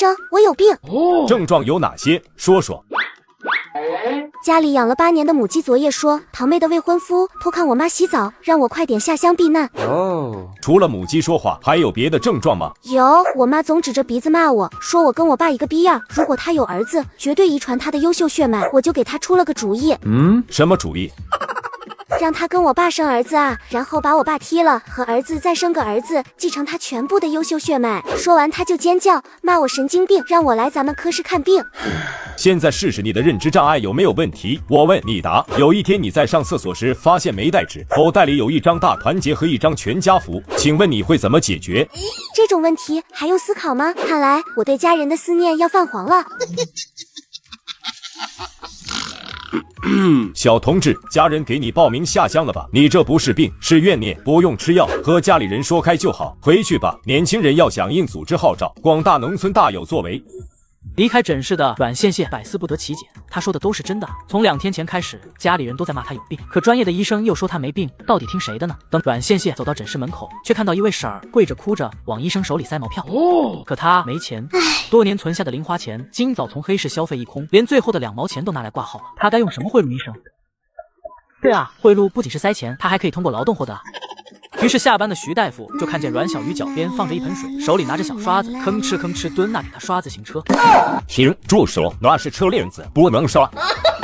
生，我有病。症状有哪些？说说。家里养了8年的母鸡昨夜说，堂妹的未婚夫偷看我妈洗澡，让我快点下乡避难。除了母鸡说话，还有别的症状吗？有，我妈总指着鼻子骂我，说我跟我爸一个逼样，如果他有儿子，绝对遗传他的优秀血脉。我就给他出了个主意。什么主意？让他跟我爸生儿子啊，然后把我爸踢了，和儿子再生个儿子，继承他全部的优秀血脉。说完他就尖叫，骂我神经病，让我来咱们科室看病。现在试试你的认知障碍有没有问题。我问你答。有一天你在上厕所时发现没带纸，口袋里有一张大团结和一张全家福，请问你会怎么解决？这种问题还用思考吗？看来我对家人的思念要泛黄了。小同志，家人给你报名下乡了吧？你这不是病，是怨念，不用吃药，和家里人说开就好。回去吧，年轻人要响应组织号召，广大农村大有作为。离开诊室的阮羡羡百思不得其解，他说的都是真的。从2天前开始，家里人都在骂他有病，可专业的医生又说他没病，到底听谁的呢？等阮羡羡走到诊室门口，却看到一位婶儿跪着哭着往医生手里塞毛票。可他没钱，多年存下的零花钱今早从黑市消费一空，连最后的2毛钱都拿来挂号了。他该用什么贿赂医生？对啊，贿赂不仅是塞钱，他还可以通过劳动获得。于是下班的徐大夫就看见阮小鱼脚边放着一盆水，手里拿着小刷子，吭哧吭哧蹲那给他刷自行车。请住手，那是车链子，不能刷。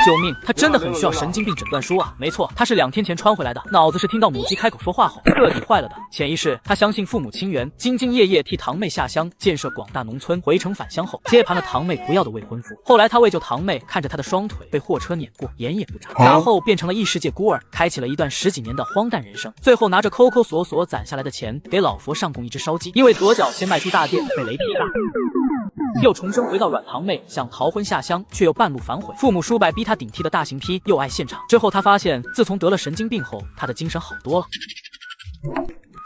救命！他真的很需要神经病诊断书啊！没错，他是2天前穿回来的，脑子是听到母鸡开口说话后彻底坏了的。潜意识他相信父母亲缘，兢兢业业替堂妹下乡建设广大农村，回城返乡后接盘了堂妹不要的未婚夫。后来他为救堂妹，看着她的双腿被货车碾过，眼也不眨，然后变成了异世界孤儿，开启了一段10几年的荒诞人生。最后拿着抠抠索索攒下来的钱给老佛上供一只烧鸡，因为左脚先迈出大殿被雷劈大，又重生回到阮堂妹，想逃婚下乡，却又半路反悔。父母叔伯逼他顶替的大型批又爱现场。之后他发现，自从得了神经病后，他的精神好多了。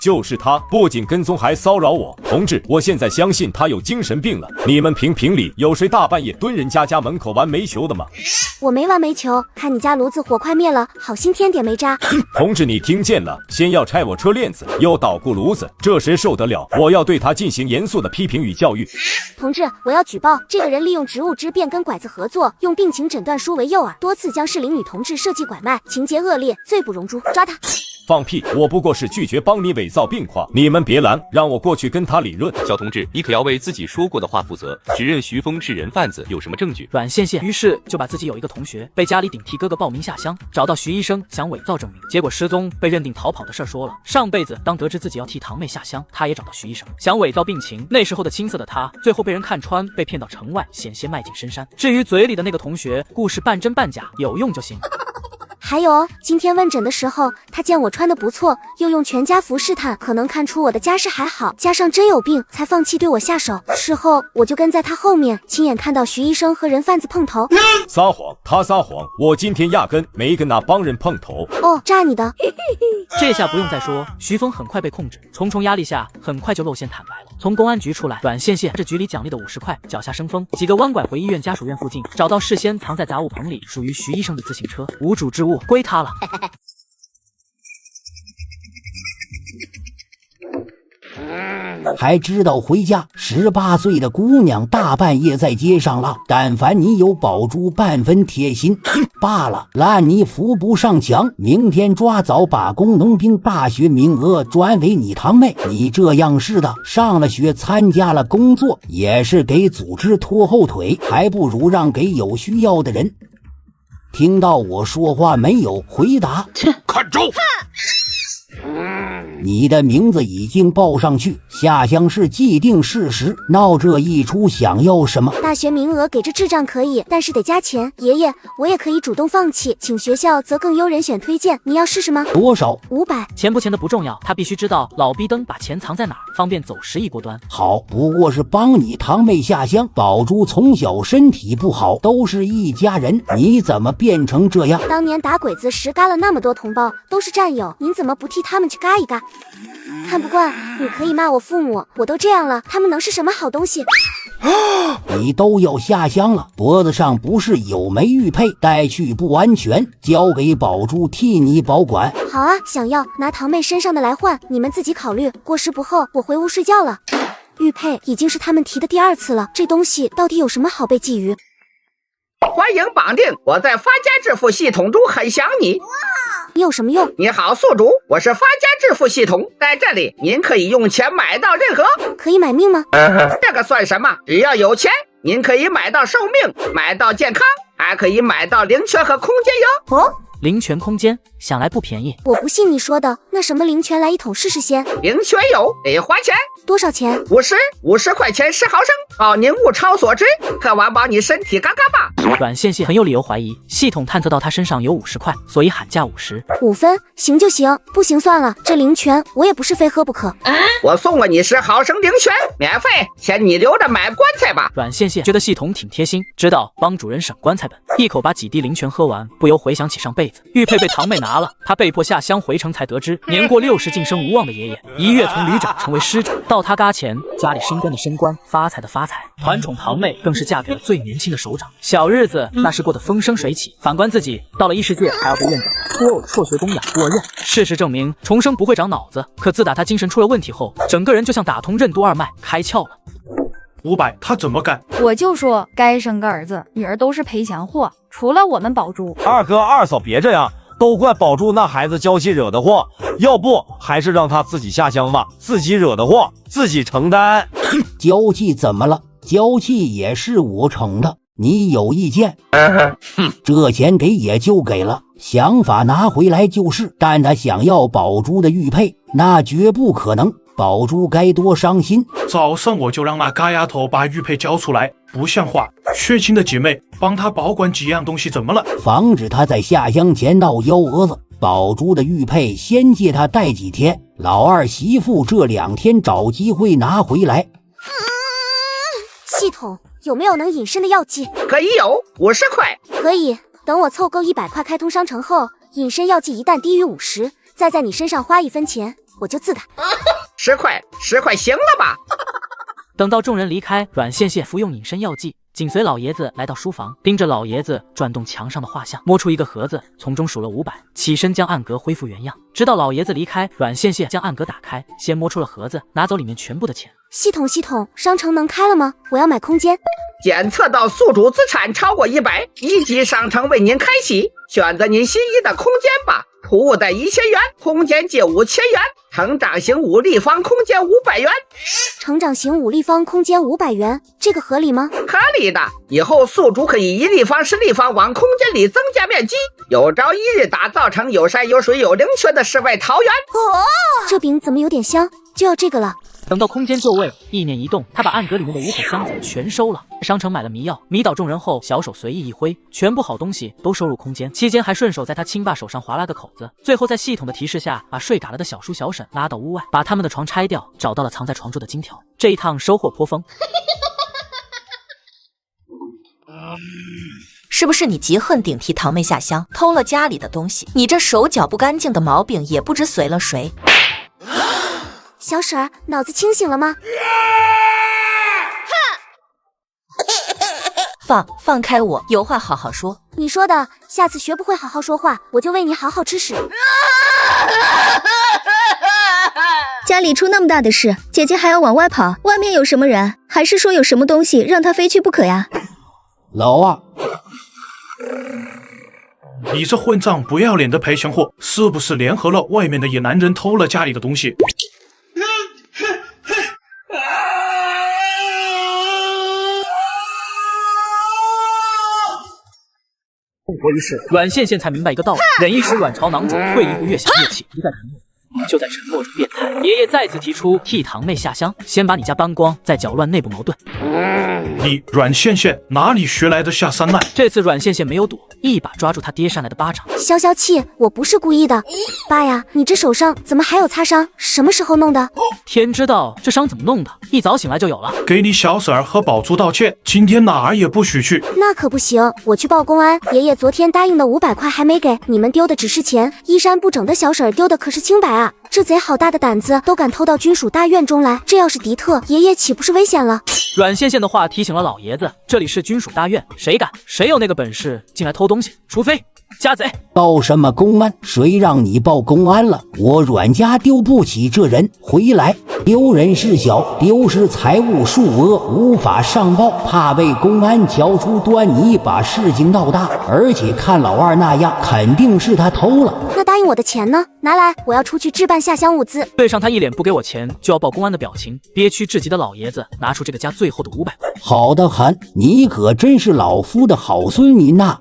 就是他，不仅跟踪还骚扰我。同志，我现在相信他有精神病了。你们评评理，有谁大半夜蹲人家家门口玩煤球的吗？我没玩煤球，看你家炉子火快灭了，好心添点煤渣。同志，你听见了？先要拆我车链子，又捣鼓炉子，这谁受得了？我要对他进行严肃的批评与教育。同志，我要举报这个人利用职务之便跟拐子合作，用病情诊断书为诱饵，多次将适龄女同志设计拐卖，情节恶劣，罪不容诛，抓他！放屁！我不过是拒绝帮你伪造病况，你们别拦，让我过去跟他理论。小同志，你可要为自己说过的话负责。指认徐峰是人贩子，有什么证据？阮羡羡于是就把自己有一个同学被家里顶替哥哥报名下乡，找到徐医生想伪造证明，结果失踪，被认定逃跑的事儿说了。上辈子当得知自己要替堂妹下乡，他也找到徐医生想伪造病情。那时候的青涩的他，最后被人看穿，被骗到城外，险些迈进深山。至于嘴里的那个同学，故事半真半假，有用就行。还有哦，今天问诊的时候，他见我穿的不错，又用全家福试探，可能看出我的家世还好，加上真有病，才放弃对我下手。事后我就跟在他后面，亲眼看到徐医生和人贩子碰头。撒谎，他撒谎，我今天压根没跟那帮人碰头。哦，炸你的！这下不用再说，徐峰很快被控制，重重压力下，很快就露馅坦白了。从公安局出来，阮羡羡这局里奖励的50块，脚下生风，几个弯拐回医院家属院附近，找到事先藏在杂物棚里属于徐医生的自行车，无主之物归他了。还知道回家，18岁的姑娘大半夜在街上了。但凡你有宝珠半分贴心，罢了，烂泥扶不上墙。明天抓早把工农兵大学名额转为你堂妹。你这样式的，上了学参加了工作，也是给组织拖后腿，还不如让给有需要的人。听到我说话没有？回答。看招！你的名字已经报上去，下乡是既定事实，闹这一出想要什么？大学名额给这智障可以，但是得加钱。爷爷，我也可以主动放弃，请学校则更优人选推荐，你要试试吗？多少？500。钱不钱的不重要，他必须知道老逼灯把钱藏在哪儿，方便走时一锅端。好，不过是帮你堂妹下乡。宝珠从小身体不好，都是一家人，你怎么变成这样？当年打鬼子时嘎了那么多同胞，都是战友，您怎么不替他们去嘎一嘎？看不惯，你可以骂我父母，我都这样了，他们能是什么好东西？你都要下乡了，脖子上不是有枚玉佩，带去不安全，交给宝珠替你保管。好啊，想要拿堂妹身上的来换，你们自己考虑。过时不候，我回屋睡觉了。玉佩已经是他们提的第2次了，这东西到底有什么好被觊觎？欢迎绑定，我在发家致富系统中很想你。你有什么用？你好，宿主，我是发家致富系统，在这里您可以用钱买到任何。可以买命吗？这个算什么？只要有钱，您可以买到寿命，买到健康，还可以买到灵泉和空间哟。哦，灵泉空间想来不便宜。我不信你说的，那什么灵泉来一桶试试先？灵泉有得花钱，多少钱？50块钱10毫升，保您物超所值，喝完保你身体嘎嘎棒。阮羡羡很有理由怀疑系统探测到他身上有50块，所以喊价50。5分，行就行，不行算了。这灵泉我也不是非喝不可。我送了你10毫升灵泉，免费，钱你留着买棺材吧。阮羡羡觉得系统挺贴心，知道帮主人省棺材本，一口把几滴灵泉喝完，不由回想起上辈子玉佩被堂妹拿了，他被迫下乡回城才得知，年过60晋升无望的爷爷，一跃从旅长成为师长，到他嘎前，家里升官的升官，发财的发财，团宠堂妹更是嫁给了最年轻的首长，小日子那是过得风生水起。反观自己，到了异世界还要被院长托我辍学供养，我认。事实证明，重生不会长脑子，可自打他精神出了问题后，整个人就像打通任督二脉，开窍了。500，他怎么干？我就说该生个儿子，女儿都是赔钱货，除了我们宝珠。二哥二嫂别这样，都怪宝珠那孩子娇气惹的祸，要不还是让他自己下乡吧，自己惹的祸自己承担。娇气怎么了？娇气也是我宠的，你有意见？这钱给也就给了，想法拿回来就是，但他想要宝珠的玉佩，那绝不可能。宝珠该多伤心！早上我就让那嘎丫头把玉佩交出来，不像话！血亲的姐妹帮她保管几样东西怎么了？防止她在下乡前闹幺蛾子。宝珠的玉佩先借她带几天，老二媳妇这2天找机会拿回来。系统有没有能隐身的药剂？可以有50块。可以，等我凑够100块开通商城后，隐身药剂一旦低于50，再在你身上花1分钱，我就自打。10块行了吧？等到众人离开，阮羡羡服用隐身药剂，紧随老爷子来到书房，盯着老爷子转动墙上的画像，摸出一个盒子，从中数了500，起身将暗格恢复原样。直到老爷子离开，阮羡羡将暗格打开，先摸出了盒子，拿走里面全部的钱。系统，商城能开了吗？我要买空间。检测到宿主资产超过100，一级商城为您开启，选择您心仪的空间吧。图物在1000元，空间借5000元，成长型5立方空间500元。成长型5立方空间500元，这个合理吗？合理的，以后宿主可以1立方10立方往空间里增加面积，有朝一日打造成有山有水有灵泉的世外桃源。这饼怎么有点香？就要这个了。等到空间就位，意念一动，他把暗格里面的5口箱子全收了。商城买了迷药，迷倒众人后，小手随意一挥，全部好东西都收入空间。期间还顺手在他亲爸手上划拉个口子。最后在系统的提示下，把睡嘎了的小叔小婶拉到屋外，把他们的床拆掉，找到了藏在床中的金条。这一趟收获颇丰。是不是你极恨顶替堂妹下乡，偷了家里的东西？你这手脚不干净的毛病也不知随了谁。小婶儿，脑子清醒了吗？放开我，有话好好说。你说的，下次学不会好好说话，我就喂你好好吃屎。家里出那么大的事，姐姐还要往外跑，外面有什么人？还是说有什么东西让她非去不可呀？老二，你这混账不要脸的赔钱货，是不是联合了外面的野男人偷了家里的东西？共活一世，阮羡羡才明白一个道理：忍一时卵巢囊肿，退一步越想越气。不再沉默，就在沉默中变态。爷爷再次提出替堂妹下乡，先把你家搬光，再搅乱内部矛盾。你阮羡羡哪里学来的下三滥？这次阮羡羡没有躲，一把抓住他爹扇来的巴掌。消气，我不是故意的。爸呀，你这手上怎么还有擦伤？什么时候弄的？天知道这伤怎么弄的，一早醒来就有了。给你小婶儿和宝珠道歉，今天哪儿也不许去。那可不行，我去报公安。爷爷昨天答应的500块还没给，你们丢的只是钱，衣衫不整的小婶儿丢的可是清白啊！这贼好大的胆子，都敢偷到军属大院中来，这要是敌特，爷爷岂不是危险了？阮羡羡的话提醒了老爷子，这里是军属大院，谁敢，谁有那个本事进来偷东西，除非家贼。报什么公安？谁让你报公安了？我阮家丢不起这人，回来！丢人事小，丢失财物数额，无法上报，怕被公安瞧出端倪，把事情闹大。而且看老二那样，肯定是他偷了。那答应我的钱呢？拿来，我要出去置办下乡物资。对上他一脸不给我钱就要报公安的表情，憋屈至极的老爷子拿出这个家最后的500块。好的很，你可真是老夫的好孙您呐！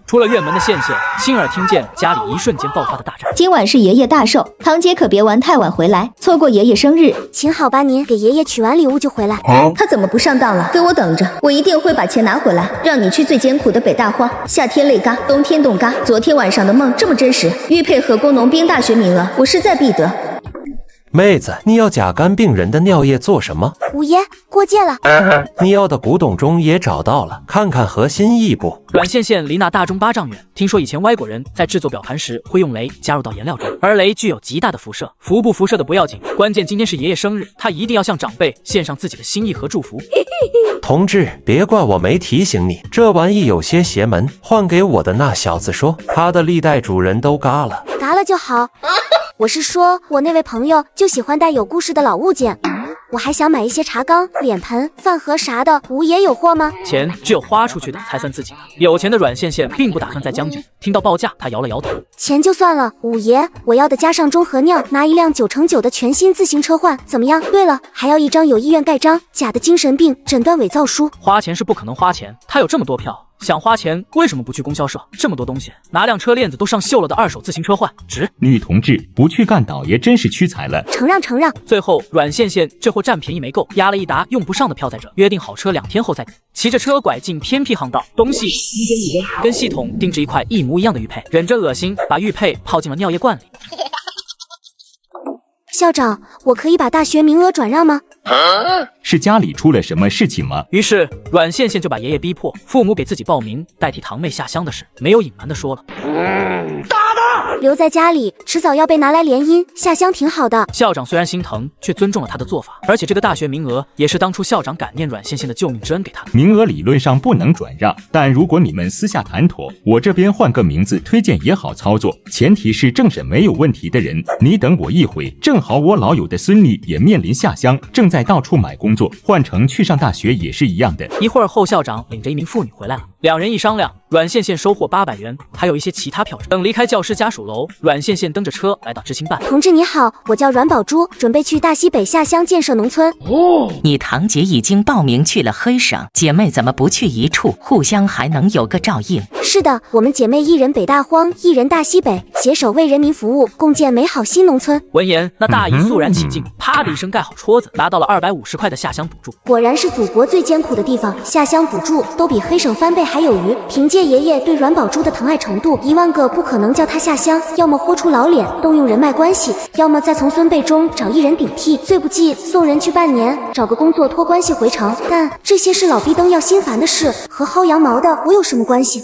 出了院门的羡羡，亲耳听见家里一瞬间爆发的大战。今晚是爷爷大寿，堂姐可别玩太晚回来，错过爷爷生日。请好吧您，给爷爷取完礼物就回来。他怎么不上当了？给我等着，我一定会把钱拿回来，让你去最艰苦的北大荒，夏天累嘎，冬天冻嘎。昨天晚上的梦这么真实，玉佩和工农兵大学名额，我势在必得。妹子，你要甲肝病人的尿液做什么？五爷，过界了。你要的古董钟也找到了，看看核心异不？阮羡羡离那大钟8丈远，听说以前外国人在制作表盘时会用镭加入到颜料中，而镭具有极大的辐射，辐不辐射的不要紧，关键今天是爷爷生日，他一定要向长辈献上自己的心意和祝福。同志，别怪我没提醒你，这玩意有些邪门。换给我的那小子说，他的历代主人都嘎了，嘎了就好。我是说，我那位朋友就喜欢带有故事的老物件。我还想买一些茶缸、脸盆、饭盒啥的，吴爷有货吗？钱只有花出去的才算自己的。有钱的阮羡羡并不打算再将就，听到报价，他摇了摇头。钱就算了，五爷，我要的加上钟和尿，拿一辆9×9的全新自行车换，怎么样？对了，还要一张有医院盖章、假的精神病诊断伪造书。花钱是不可能花钱，他有这么多票。想花钱为什么不去供销社？这么多东西，拿辆车链子都上锈了的2手自行车换，值。女同志不去干倒爷真是屈才了。承让承让。最后阮羡羡这货占便宜没够，压了一沓用不上的票在这，约定好车2天后再抵。骑着车拐进偏僻巷道，东西空间一扔，跟系统钉着一块一模一样的玉佩，忍着恶心把玉佩泡进了尿液罐里。校长，我可以把大学名额转让吗？是家里出了什么事情吗？于是阮羡羡就把爷爷逼迫，父母给自己报名代替堂妹下乡的事，没有隐瞒的说了。打他！留在家里，迟早要被拿来联姻，下乡挺好的。校长虽然心疼，却尊重了他的做法，而且这个大学名额也是当初校长感念阮羡羡的救命之恩给他的。名额理论上不能转让，但如果你们私下谈妥，我这边换个名字推荐也好操作，前提是政审没有问题的人。你等我一会，正好我老友的孙女也面临下乡，正在到处买工作，换成去上大学也是一样的。一会儿后，校长领着一名妇女回来了，两人一商量，阮羡羡收获800元，还有一些其他票。等离开教师家属楼，阮羡羡蹬着车来到知青办。同志你好，我叫阮宝珠，准备去大西北下乡建设农村。你堂姐已经报名去了黑省，姐妹怎么不去一处，互相还能有个照应？是的，我们姐妹一人北大荒，一人大西北，携手为人民服务，共建美好新农村。闻言，那大姨肃然起敬，啪的一声盖好戳子，拿到了250块的下乡补助。果然是祖国最艰苦的地方，下乡补助都比黑省翻倍还有余。凭借爷爷对阮宝珠的疼爱程度，10000个不可能叫他下乡，要么豁出老脸动用人脉关系，要么再从孙辈中找一人顶替，最不济送人去半年，找个工作托关系回城。但这些是老逼灯要心烦的事，和薅羊毛的我有什么关系？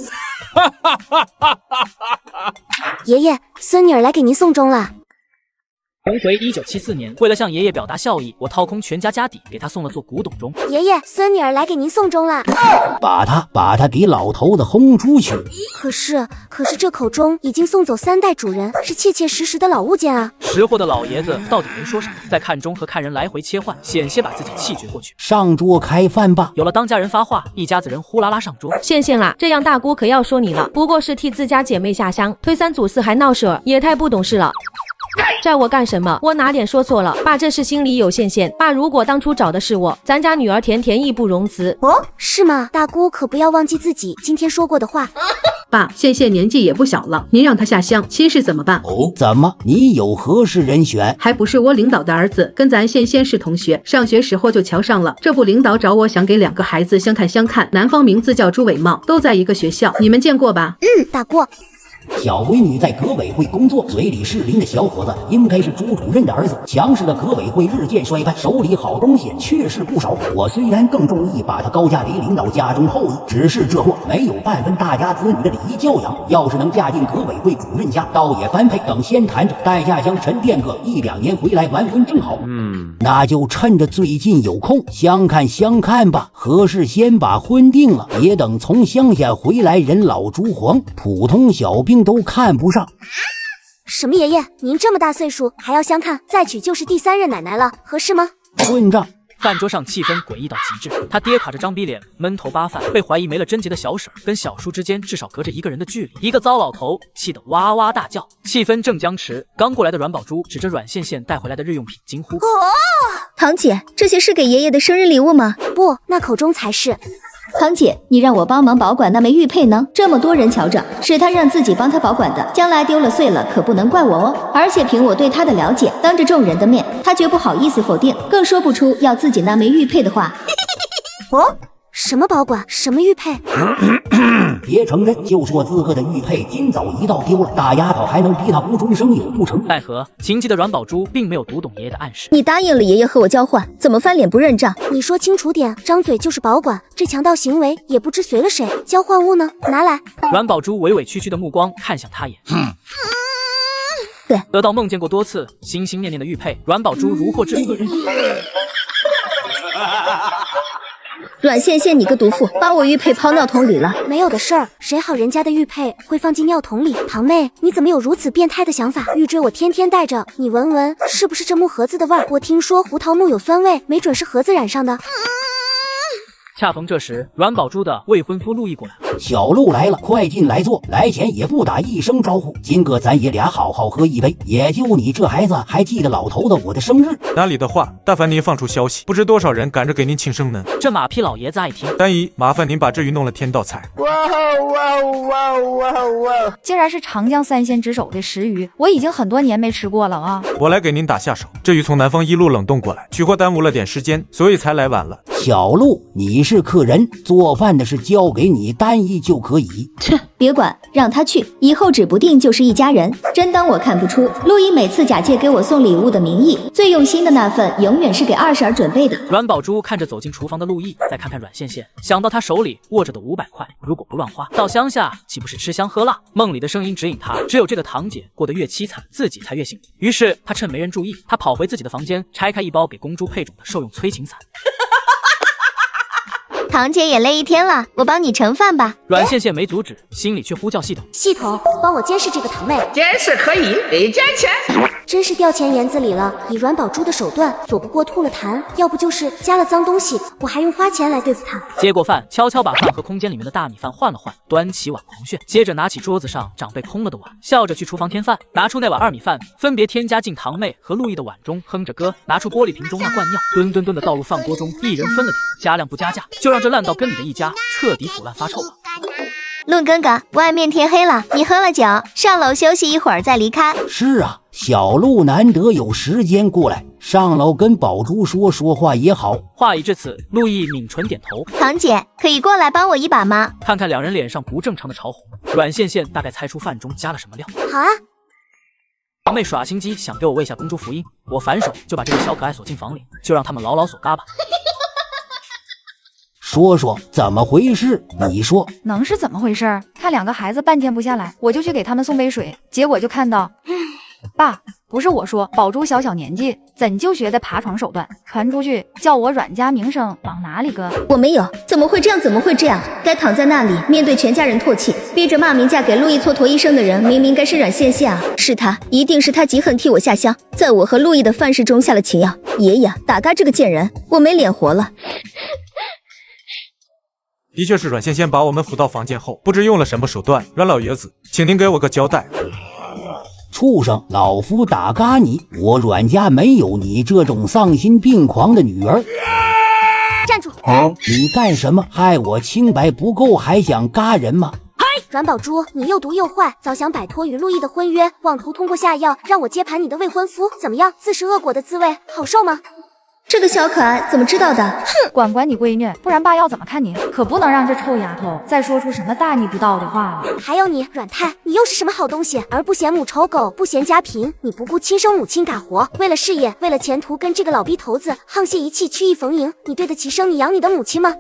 爷爷，孙女儿来给您送终了。重回1974年，为了向爷爷表达孝义，我掏空全家家底给他送了座古董钟。爷爷，孙女儿来给您送钟了。把他给老头子轰出去。可是这口钟已经送走3代主人，是切切实实的老物件啊。识货的老爷子到底没说啥，在看钟和看人来回切换，险些把自己气绝过去。上桌开饭吧。有了当家人发话，一家子人呼啦啦上桌。羡羡啦，这样大姑可要说你了，不过是替自家姐妹下乡，推3阻4还闹事儿，也太不懂事了。债我干什么？我哪点说错了？爸这是心里有羡羡。爸如果当初找的是我，咱家女儿甜甜义不容辞。哦，是吗？大姑可不要忘记自己今天说过的话。爸，羡羡年纪也不小了，您让她下乡，亲事怎么办？哦，怎么？你有合适人选？还不是我领导的儿子，跟咱羡羡是同学，上学时候就瞧上了。这不，领导找我想给2个孩子相看，男方名字叫朱伟茂，都在一个学校，你们见过吧？大姑。小闺女在革委会工作，嘴里是邻的小伙子应该是朱主任的儿子。强势的革委会日渐衰败，手里好东西确实不少。我虽然更中意把他高价给领导家中后裔，只是这货没有半分大家子女的礼仪教养。要是能嫁进革委会主任家，倒也般配。等先谈着，待下乡沉淀个1-2年回来完婚正好。那就趁着最近有空，相看吧。合适先把婚定了，别等从乡下回来人老珠黄，普通小兵都看不上。什么爷爷？您这么大岁数还要相看？再娶就是第3任奶奶了，合适吗？混账！饭桌上气氛诡异到极致，他爹卡着张逼脸，闷头扒饭，被怀疑没了贞洁的小婶跟小叔之间至少隔着1个人的距离，一个糟老头气得哇哇大叫。气氛正僵持，刚过来的阮宝珠指着阮倩倩带回来的日用品惊呼：“堂姐，这些是给爷爷的生日礼物吗？”不，那口中才是。堂姐，你让我帮忙保管那枚玉佩呢？这么多人瞧着，是他让自己帮他保管的，将来丢了碎了可不能怪我哦。而且凭我对他的了解，当着众人的面，他绝不好意思否定，更说不出要自己那枚玉佩的话。哦，什么保管？什么玉佩？别承认，就说自个的玉佩今早一道丢了，大丫头还能逼他无中生有不成？奈何情急的阮宝珠并没有读懂爷爷的暗示。你答应了爷爷和我交换，怎么翻脸不认账？你说清楚点，张嘴就是保管，这强盗行为也不知随了谁。交换物呢？拿来。阮宝珠委委屈屈的目光看向他眼。对，得到梦见过多次，心心念念的玉佩，阮宝珠如获至宝。阮倩倩，你个毒妇，把我玉佩抛尿桶里了！没有的事儿，谁好人家的玉佩会放进尿桶里？堂妹，你怎么有如此变态的想法？玉坠我天天带着，你闻闻是不是这木盒子的味儿？我听说胡桃木有酸味，没准是盒子染上的。恰逢这时，阮宝珠的未婚夫陆毅过来了。小陆来了，快进来坐。来前也不打一声招呼，今个咱爷俩好好喝一杯。也就你这孩子还记得老头子我的生日？哪里的话，但凡您放出消息，不知多少人赶着给您庆生呢。这马屁老爷子爱听。单姨，麻烦您把这鱼弄了添道菜。竟然是长江3鲜之首的石鱼，我已经很多年没吃过了啊！我来给您打下手。这鱼从南方一路冷冻过来，取货耽误了点时间，所以才来晚了。小陆，你是客人，做饭的事交给你单一就可以。切，别管，让他去，以后指不定就是一家人。真当我看不出，陆毅每次假借给我送礼物的名义，最用心的那份永远是给二婶准备的。阮宝珠看着走进厨房的陆毅，再看看阮倩倩，想到他手里握着的500块，如果不乱花，到乡下岂不是吃香喝辣？梦里的声音指引他，只有这个堂姐过得越凄惨，自己才越幸福。于是他趁没人注意，他跑回自己的房间，拆开一包给公猪配种的兽用催情伞。堂姐也累一天了，我帮你盛饭吧。阮倩倩没阻止，心里却呼叫系统：系统，帮我监视这个堂妹。监视可以，得加钱。真是掉钱眼子里了，以阮宝珠的手段，左不过吐了痰，要不就是加了脏东西，我还用花钱来对付他。接过饭，悄悄把饭和空间里面的大米饭换了换，端起碗狂炫，接着拿起桌子上长辈空了的碗，笑着去厨房添饭，拿出那碗2米饭，分别添加进堂妹和陆毅的碗中，哼着歌，拿出玻璃瓶中那罐尿，吨吨吨的倒入饭锅中，一人分了点，加量不加价，就让这烂到根里的一家彻底腐烂发臭吧。陆哥哥，外面天黑了，你喝了酒，上楼休息一会儿再离开。是啊，小陆难得有时间过来，上楼跟宝珠说话也好。话已至此，陆毅抿唇点头。堂姐，可以过来帮我一把吗？看看两人脸上不正常的潮红，阮倩倩大概猜出饭中加了什么料。好啊。堂妹耍心机，想给我喂下公猪福音，我反手就把这个小可爱锁进房里，就让他们牢牢锁嘎吧。说说怎么回事？你说能是怎么回事？看2个孩子半天不下来，我就去给他们送杯水，结果就看到，爸，不是我说，宝珠小年纪怎就学的爬床手段，传出去叫我阮家名声往哪里搁？我没有，怎么会这样？怎么会这样？该躺在那里面对全家人唾弃，逼着骂名嫁给陆毅蹉跎一生的人，明明该是阮倩倩啊！是他，一定是他嫉恨替我下乡，在我和陆毅的饭事中下了情药。爷爷，打嘎这个贱人，我没脸活了。的确是阮倩倩把我们扶到房间后，不知用了什么手段。阮老爷子，请您给我个交代。畜生，老夫打嘎你！我阮家没有你这种丧心病狂的女儿。站住！你干什么？害我清白不够还想嘎人吗？阮宝珠，你又毒又坏，早想摆脱与陆毅的婚约，妄图通过下药让我接盘你的未婚夫，怎么样？自食恶果的滋味好受吗？这个小可爱怎么知道的？哼，管管你闺女，不然爸要怎么看你？可不能让这臭丫头再说出什么大逆不道的话了。还有你，阮太，你又是什么好东西？儿不嫌母丑狗，不嫌家贫，你不顾亲生母亲干活，为了事业，为了前途，跟这个老逼头子沆瀣一气，曲意逢迎，你对得起生你养你的母亲吗？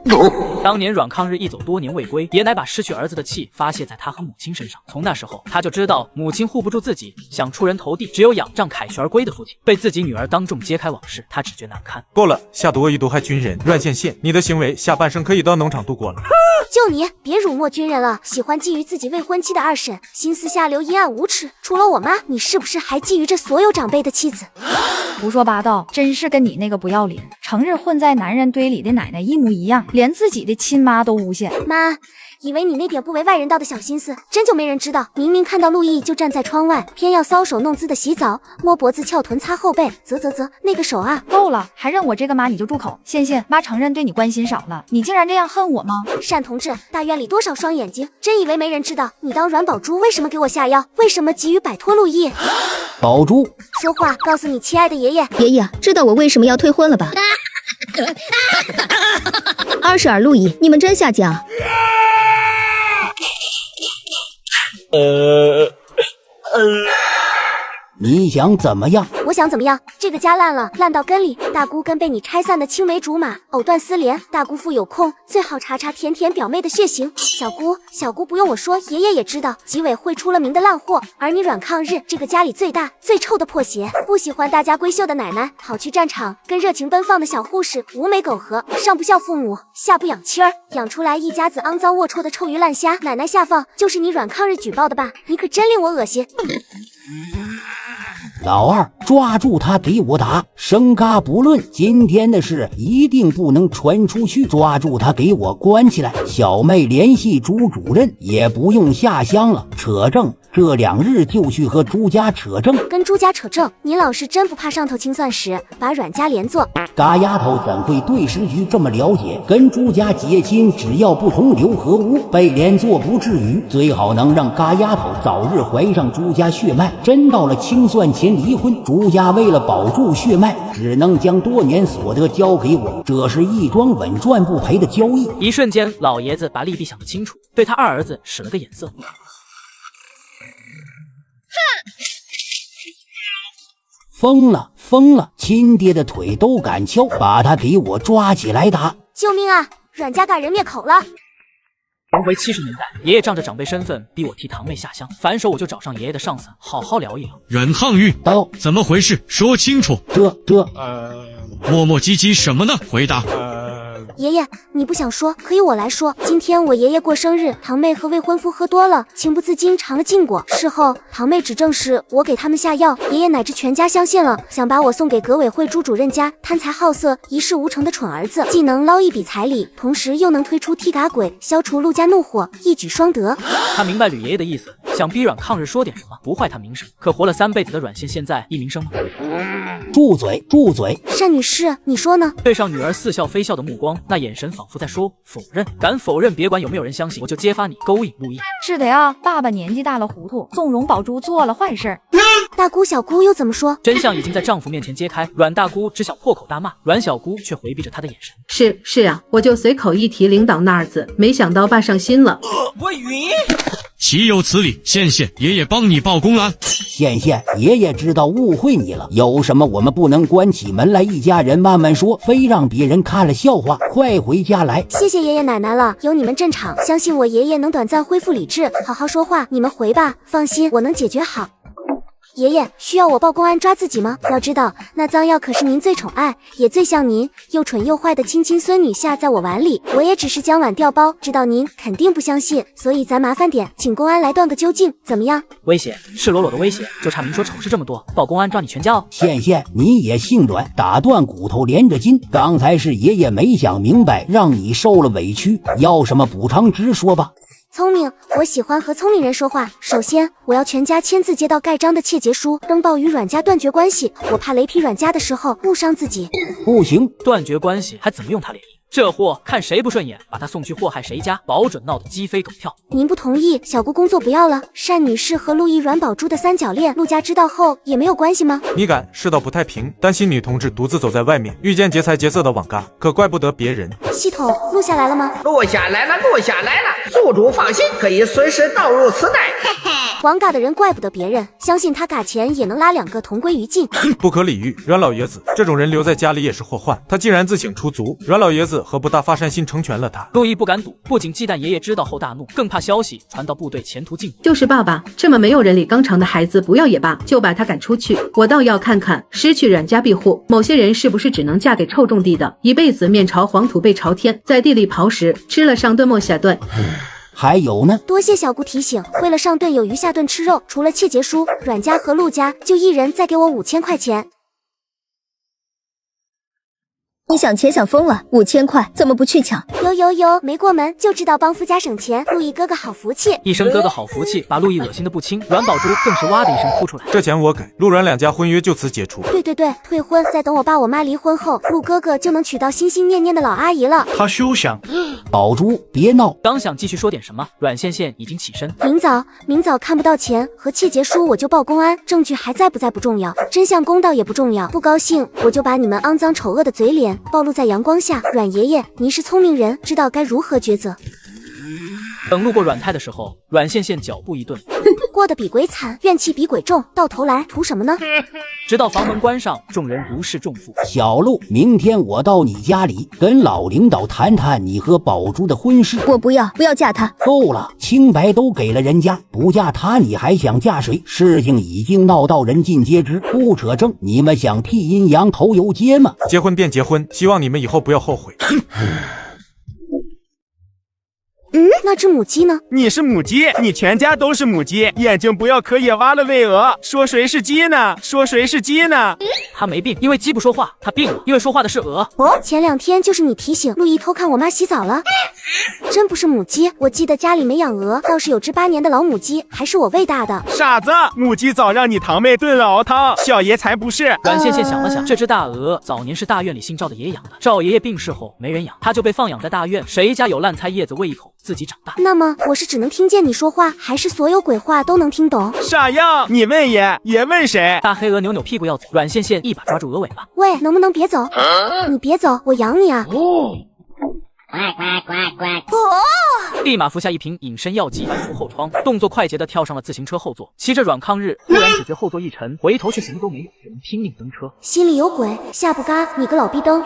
当年阮抗日一走多年未归，爷乃把失去儿子的气发泄在他和母亲身上。从那时候，他就知道母亲护不住自己，想出人头地，只有仰仗凯旋而归的父亲。被自己女儿当众揭开往事，他只觉难堪。够了，下毒恶意毒害军人，阮县县，你的行为下半生可以到农场度过了。就你，别辱没军人了，喜欢觊觎自己未婚妻的二婶，心思下流，阴暗无耻。除了我妈，你是不是还觊觎着所有长辈的妻子？胡说八道，真是跟你那个不要脸、成日混在男人堆里的奶奶一模一样，连自己的亲妈都诬陷。妈，以为你那点不为外人道的小心思，真就没人知道。明明看到陆毅就站在窗外，偏要搔首弄姿的洗澡，摸脖子、翘臀、擦后背，啧，那个手啊！够了，还认我这个妈你就住口！线线，妈承认对你关心少了，你竟然这样恨我吗？单同志，大院里多少双眼睛，真以为没人知道？你当阮宝珠为什么给我下药？为什么急于摆脱陆毅？宝珠，说话，告诉你亲爱的爷爷。爷爷，知道我为什么要退婚了吧？20儿陆毅，你们真下嫁。你想怎么样？我想怎么样？这个家烂了，烂到根里。大姑跟被你拆散的青梅竹马藕断丝连。大姑父有空最好查查甜甜表妹的血型。小姑不用我说，爷爷也知道，纪委会出了名的烂货。而你阮抗日，这个家里最大最臭的破鞋，不喜欢大家闺秀的奶奶，跑去战场跟热情奔放的小护士无媒苟合，上不孝父母，下不养妻儿，养出来一家子肮脏龌龊的臭鱼烂虾。奶奶下放就是你阮抗日举报的吧？你可真令我恶心。老二，抓住他给我打！生嘎不论，今天的事一定不能传出去。抓住他给我关起来！小妹联系朱主任，也不用下乡了，扯证。这2日就去和朱家扯证。跟朱家扯证？你老是真不怕上头清算时把阮家连坐？嘎丫头怎会对时局这么了解？跟朱家结亲，只要不同流合污，被连坐不至于。最好能让嘎丫头早日怀上朱家血脉。真到了清算前离婚，朱家为了保住血脉，只能将多年所得交给我。这是一桩稳赚不赔的交易。一瞬间，老爷子把利弊想得清楚，对他二儿子使了个眼色。疯了！亲爹的腿都敢敲，把他给我抓起来打！救命啊！阮家嘎人灭口了！重回70年代，爷爷仗着长辈身份逼我替堂妹下乡，反手我就找上爷爷的上司，好好聊一聊。阮抗日，到怎么回事？说清楚。磨磨唧唧什么呢？回答。爷爷，你不想说，可以我来说。今天我爷爷过生日，堂妹和未婚夫喝多了，情不自禁尝了禁果。事后，堂妹指证是我给他们下药，爷爷乃至全家相信了，想把我送给革委会朱主任家贪财好色、一事无成的蠢儿子，既能捞一笔彩礼，同时又能推出踢嘎鬼，消除陆家怒火，一举双得。他明白吕爷爷的意思，想逼阮抗日说点什么，不坏他名声。可活了3辈子的阮县现在一名声吗？住嘴！单女士，你说呢？对上女儿似笑非笑的目光，那眼神仿佛在说否认。敢否认，别管有没有人相信，我就揭发你勾引陆毅。是的呀，爸爸年纪大了糊涂，纵容宝珠做了坏事。大姑小姑又怎么说？真相已经在丈夫面前揭开，阮大姑只想破口大骂，阮小姑却回避着她的眼神。是啊，我就随口一提领导那儿子，没想到办上心了。我晕！岂有此理！县爷爷帮你报公安。县爷爷知道误会你了，有什么我们不能关起门来一家人慢慢说，非让别人看了笑话。快回家来！谢谢爷爷奶奶了，有你们镇场，相信我爷爷能短暂恢复理智，好好说话。你们回吧，放心，我能解决好。爷爷，需要我报公安抓自己吗？要知道，那脏药可是您最宠爱，也最像您，又蠢又坏的亲孙女下在我碗里，我也只是将碗调包，知道您肯定不相信，所以咱麻烦点，请公安来断个究竟，怎么样？威胁，赤裸裸的威胁，就差明说丑事这么多，报公安抓你全家哦。县你也性软，打断骨头连着筋，刚才是爷爷没想明白，让你受了委屈，要什么补偿直说吧。聪明，我喜欢和聪明人说话。首先，我要全家签字接到盖章的切结书，登报与阮家断绝关系。我怕雷劈阮家的时候误伤自己。不行，断绝关系还怎么用他联姻？这货看谁不顺眼，把他送去祸害谁家，保准闹得鸡飞狗跳。您不同意，小姑工作不要了。单女士和陆毅阮宝珠的三角恋，陆家知道后也没有关系吗？你敢，世道不太平，担心女同志独自走在外面，遇见劫财劫色的网咖，可怪不得别人。系统录下来了吗？录下来了，录下来了。宿主放心，可以随时导入磁带。网嘎的人怪不得别人，相信他嘎钱也能拉2个同归于尽。不可理喻，阮老爷子这种人留在家里也是祸患。他竟然自请出族，阮老爷子何不大发善心成全了他？陆毅不敢赌，不仅忌惮爷爷知道后大怒，更怕消息传到部队前途尽毁。就是爸爸，这么没有人理纲常的孩子不要也罢，就把他赶出去。我倒要看看，失去阮家庇护，某些人是不是只能嫁给臭种地的，一辈子面朝黄土背朝天，在地里刨食，吃了上顿没下顿。还有呢，多谢小姑提醒，为了上顿有余下顿吃肉，除了窃结书，阮家和陆家就一人再给我5000块钱。你想钱想疯了，5000块怎么不去抢？有，没过门就知道帮夫家省钱，陆毅哥哥好福气。一声哥哥好福气，把陆毅恶心的不轻，阮宝珠更是哇的一声哭出来。这钱我给，陆阮2家婚约就此解除。对，退婚，再等我爸我妈离婚后，陆哥哥就能娶到心心念念的老阿姨了。他休想！宝珠别闹！刚想继续说点什么，阮线线已经起身。明早看不到钱和窃结书我就报公安，证据还在不在不重要，真相公道也不重要。不高兴我就把你们肮脏丑恶的嘴脸暴露在阳光下。阮爷爷，您是聪明人，知道该如何抉择。等路过阮太的时候，阮线线脚步一顿，过得比鬼惨，怨气比鬼重，到头来图什么呢？直到房门关上，众人如释重负。小陆，明天我到你家里跟老领导谈谈你和宝珠的婚事。我不要嫁他。够了，清白都给了人家，不嫁他你还想嫁谁？事情已经闹到人尽皆知，不扯证，你们想替阴阳头游街吗？结婚便结婚，希望你们以后不要后悔。那只母鸡呢？你是母鸡，你全家都是母鸡，眼睛不要可也挖了喂鹅。说谁是鸡呢？他没病，因为鸡不说话；他病了，因为说话的是鹅。前2天就是你提醒陆毅偷看我妈洗澡了，真不是母鸡。我记得家里没养鹅，倒是有只8年的老母鸡，还是我喂大的。傻子，母鸡早让你堂妹炖了熬汤，小爷才不是。阮线线想了想，这只大鹅早年是大院里姓赵的爷爷养的，赵爷爷病逝后没人养，他就被放养在大院，谁家有烂菜叶子喂一口，自己长大。那么我是只能听见你说话，还是所有鬼话都能听懂？傻样，你问爷问谁？大黑鹅扭扭屁股要走，阮线线一把抓住鹅尾巴，喂，能不能别走？你别走，我养你啊！立马服下一瓶隐身药剂，翻出后窗，动作快捷地跳上了自行车后座，骑着阮抗日，忽然只觉后座一沉，回头却什么都没有，只能拼命蹬车。心里有鬼，下不嘎，你个老逼灯！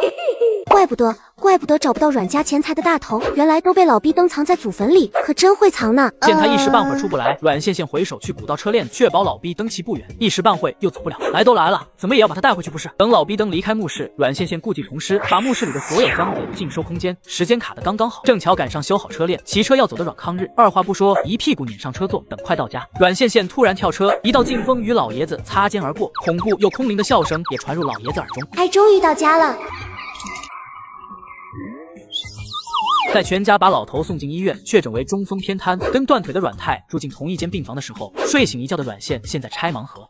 怪不得找不到阮家钱财的大头，原来都被老逼灯藏在祖坟里，可真会藏呢。见他一时半会儿出不来，阮线线回手去鼓捣车链，确保老逼灯骑不远，一时半会又走不了。来都来了，怎么也要把他带回去不是？等老逼灯离开墓室，阮线线故技重施，把墓室里的所有赃物尽收空间，时间卡得刚刚好，正巧赶上修好车链，骑车要走的阮抗日，二话不说，一屁股撵上车座，等快到家。阮线线突然跳车，一道劲风与老爷子擦肩而过，恐怖又空灵的笑声也传入老爷子耳中。终于到家了。在全家把老头送进医院，确诊为中风偏瘫，跟断腿的阮太住进同一间病房的时候，睡醒一觉的阮线现在拆盲盒。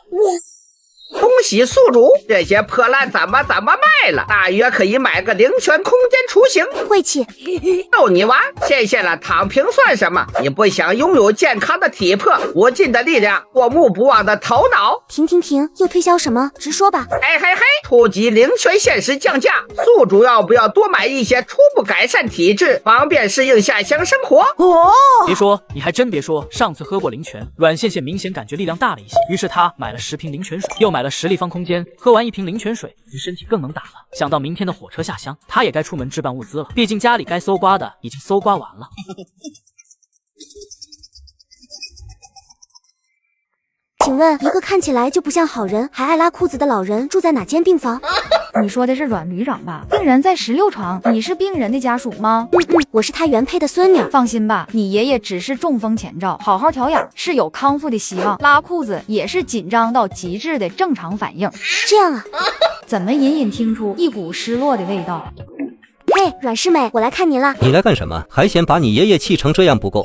恭喜宿主，这些破烂怎么卖了？大约可以买个灵泉空间雏形。晦气，逗你玩，线线了躺平算什么？你不想拥有健康的体魄、无尽的力量、过目不忘的头脑？停，又推销什么？直说吧。嘿，初级灵泉限时降价，宿主要不要多买一些，初步改善体质，方便适应下乡生活？别说，你还真别说，上次喝过灵泉，阮线线明显感觉力量大了一些，于是他买了10瓶灵泉水，又买了10立方空间，喝完1瓶灵泉水，身体更能打了。想到明天的火车下乡，他也该出门置办物资了，毕竟家里该搜刮的已经搜刮完了。请问，一个看起来就不像好人，还爱拉裤子的老人住在哪间病房？你说的是阮旅长吧？病人在16床，你是病人的家属吗？我是他原配的孙女。放心吧，你爷爷只是中风前兆，好好调养是有康复的希望。拉裤子也是紧张到极致的正常反应。这样啊？怎么隐隐听出一股失落的味道？嘿，阮世美，我来看您啦。你来干什么？还嫌把你爷爷气成这样不够？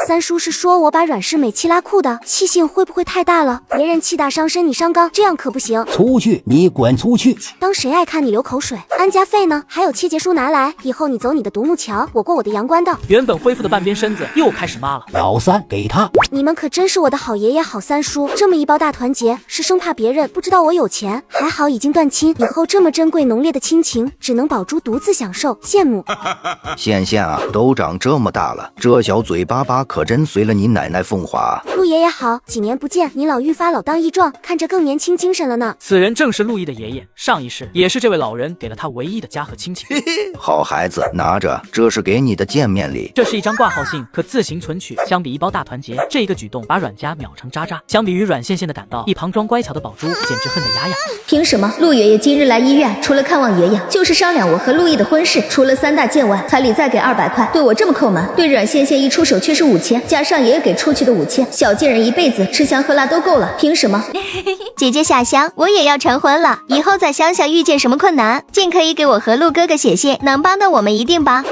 三叔是说我把阮世美气拉裤的，气性会不会太大了？别人气大伤身，你伤刚，这样可不行。出去，你滚出去！当谁爱看你流口水？安家费呢？还有切结书拿来，以后你走你的独木桥，我过我的阳关道。原本恢复的半边身子又开始抹了。老三，给他！你们可真是我的好爷爷好三叔，这么一包大团结，是生怕别人不知道我有钱。还好已经断亲，以后这么珍贵浓烈的亲情，只能宝珠独自享受，羡慕。羡羡啊，都长这么大了，这小嘴巴巴可真随了你奶奶凤华。陆爷爷好，几年不见，您老愈发老当益壮，看着更年轻精神了呢。此人正是陆毅的爷爷，上一世也是这位老人给了他唯一的家和亲情。好孩子，拿着，这是给你的见面礼。这是一张挂号信，可自行存取。相比一包大团结，这一个举动把阮家秒成渣渣。相比于阮羡羡的胆道，一旁装乖巧的宝珠简直恨得牙痒。凭什么陆爷爷今日来医院，除了看望爷爷，就是商量我和陆毅的婚事？除了3大件外，彩礼再给200块，对我这么抠门。对阮羡羡一出手却是5000，加上爷爷给出去的5000，小贱人一辈子吃香喝辣都够了。凭什么？姐姐夏香，我也要成婚了，以后在乡下遇见什么困难，尽可以给我和陆哥哥写信，能帮的我们一定帮。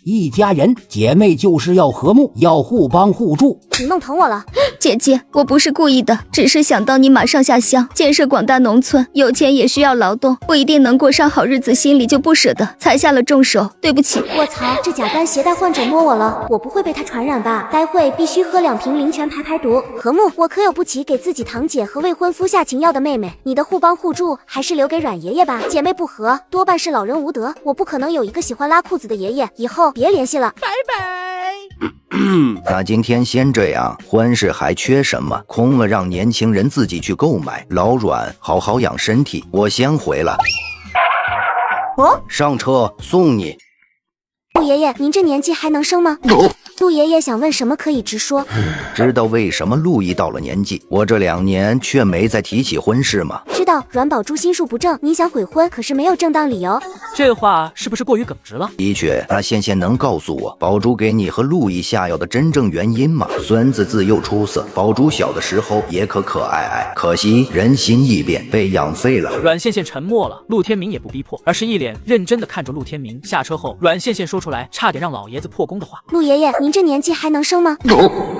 一家人姐妹就是要和睦，要互帮互助。你弄疼我了，姐姐，我不是故意的，只是想到你马上下乡建设广大农村，有钱也需要劳动，不一定能过上好日子，心里就不舍得，才下了重手，对不起。我操，这甲肝携带患者摸我了，我不会被他传染吧？待会必须喝2瓶灵泉排毒。和睦，我可有不起给自己堂姐和未婚夫下情药的妹妹，你的互帮互助还是留给阮爷爷吧。姐妹不和，多半是老人无德，我不可能有一个喜欢拉裤子的爷爷，以后别联系了，拜拜。那今天先这样，婚事还缺什么？空了让年轻人自己去购买。老阮，好好养身体，我先回了。上车送你。陆爷爷，您这年纪还能生吗？陆爷爷想问什么可以直说。知道为什么陆毅到了年纪，我这2年却没再提起婚事吗？知道阮宝珠心术不正，你想悔婚，可是没有正当理由。这话是不是过于耿直了？的确，那羡羡能告诉我宝珠给你和陆毅下药的真正原因吗？孙子自幼出色，宝珠小的时候也可爱爱，可惜人心易变，被养废了。阮羡羡沉默了，陆天明也不逼迫，而是一脸认真的看着陆天明。下车后，阮羡羡说出来差点让老爷子破功的话：陆爷爷，您这年纪还能生吗？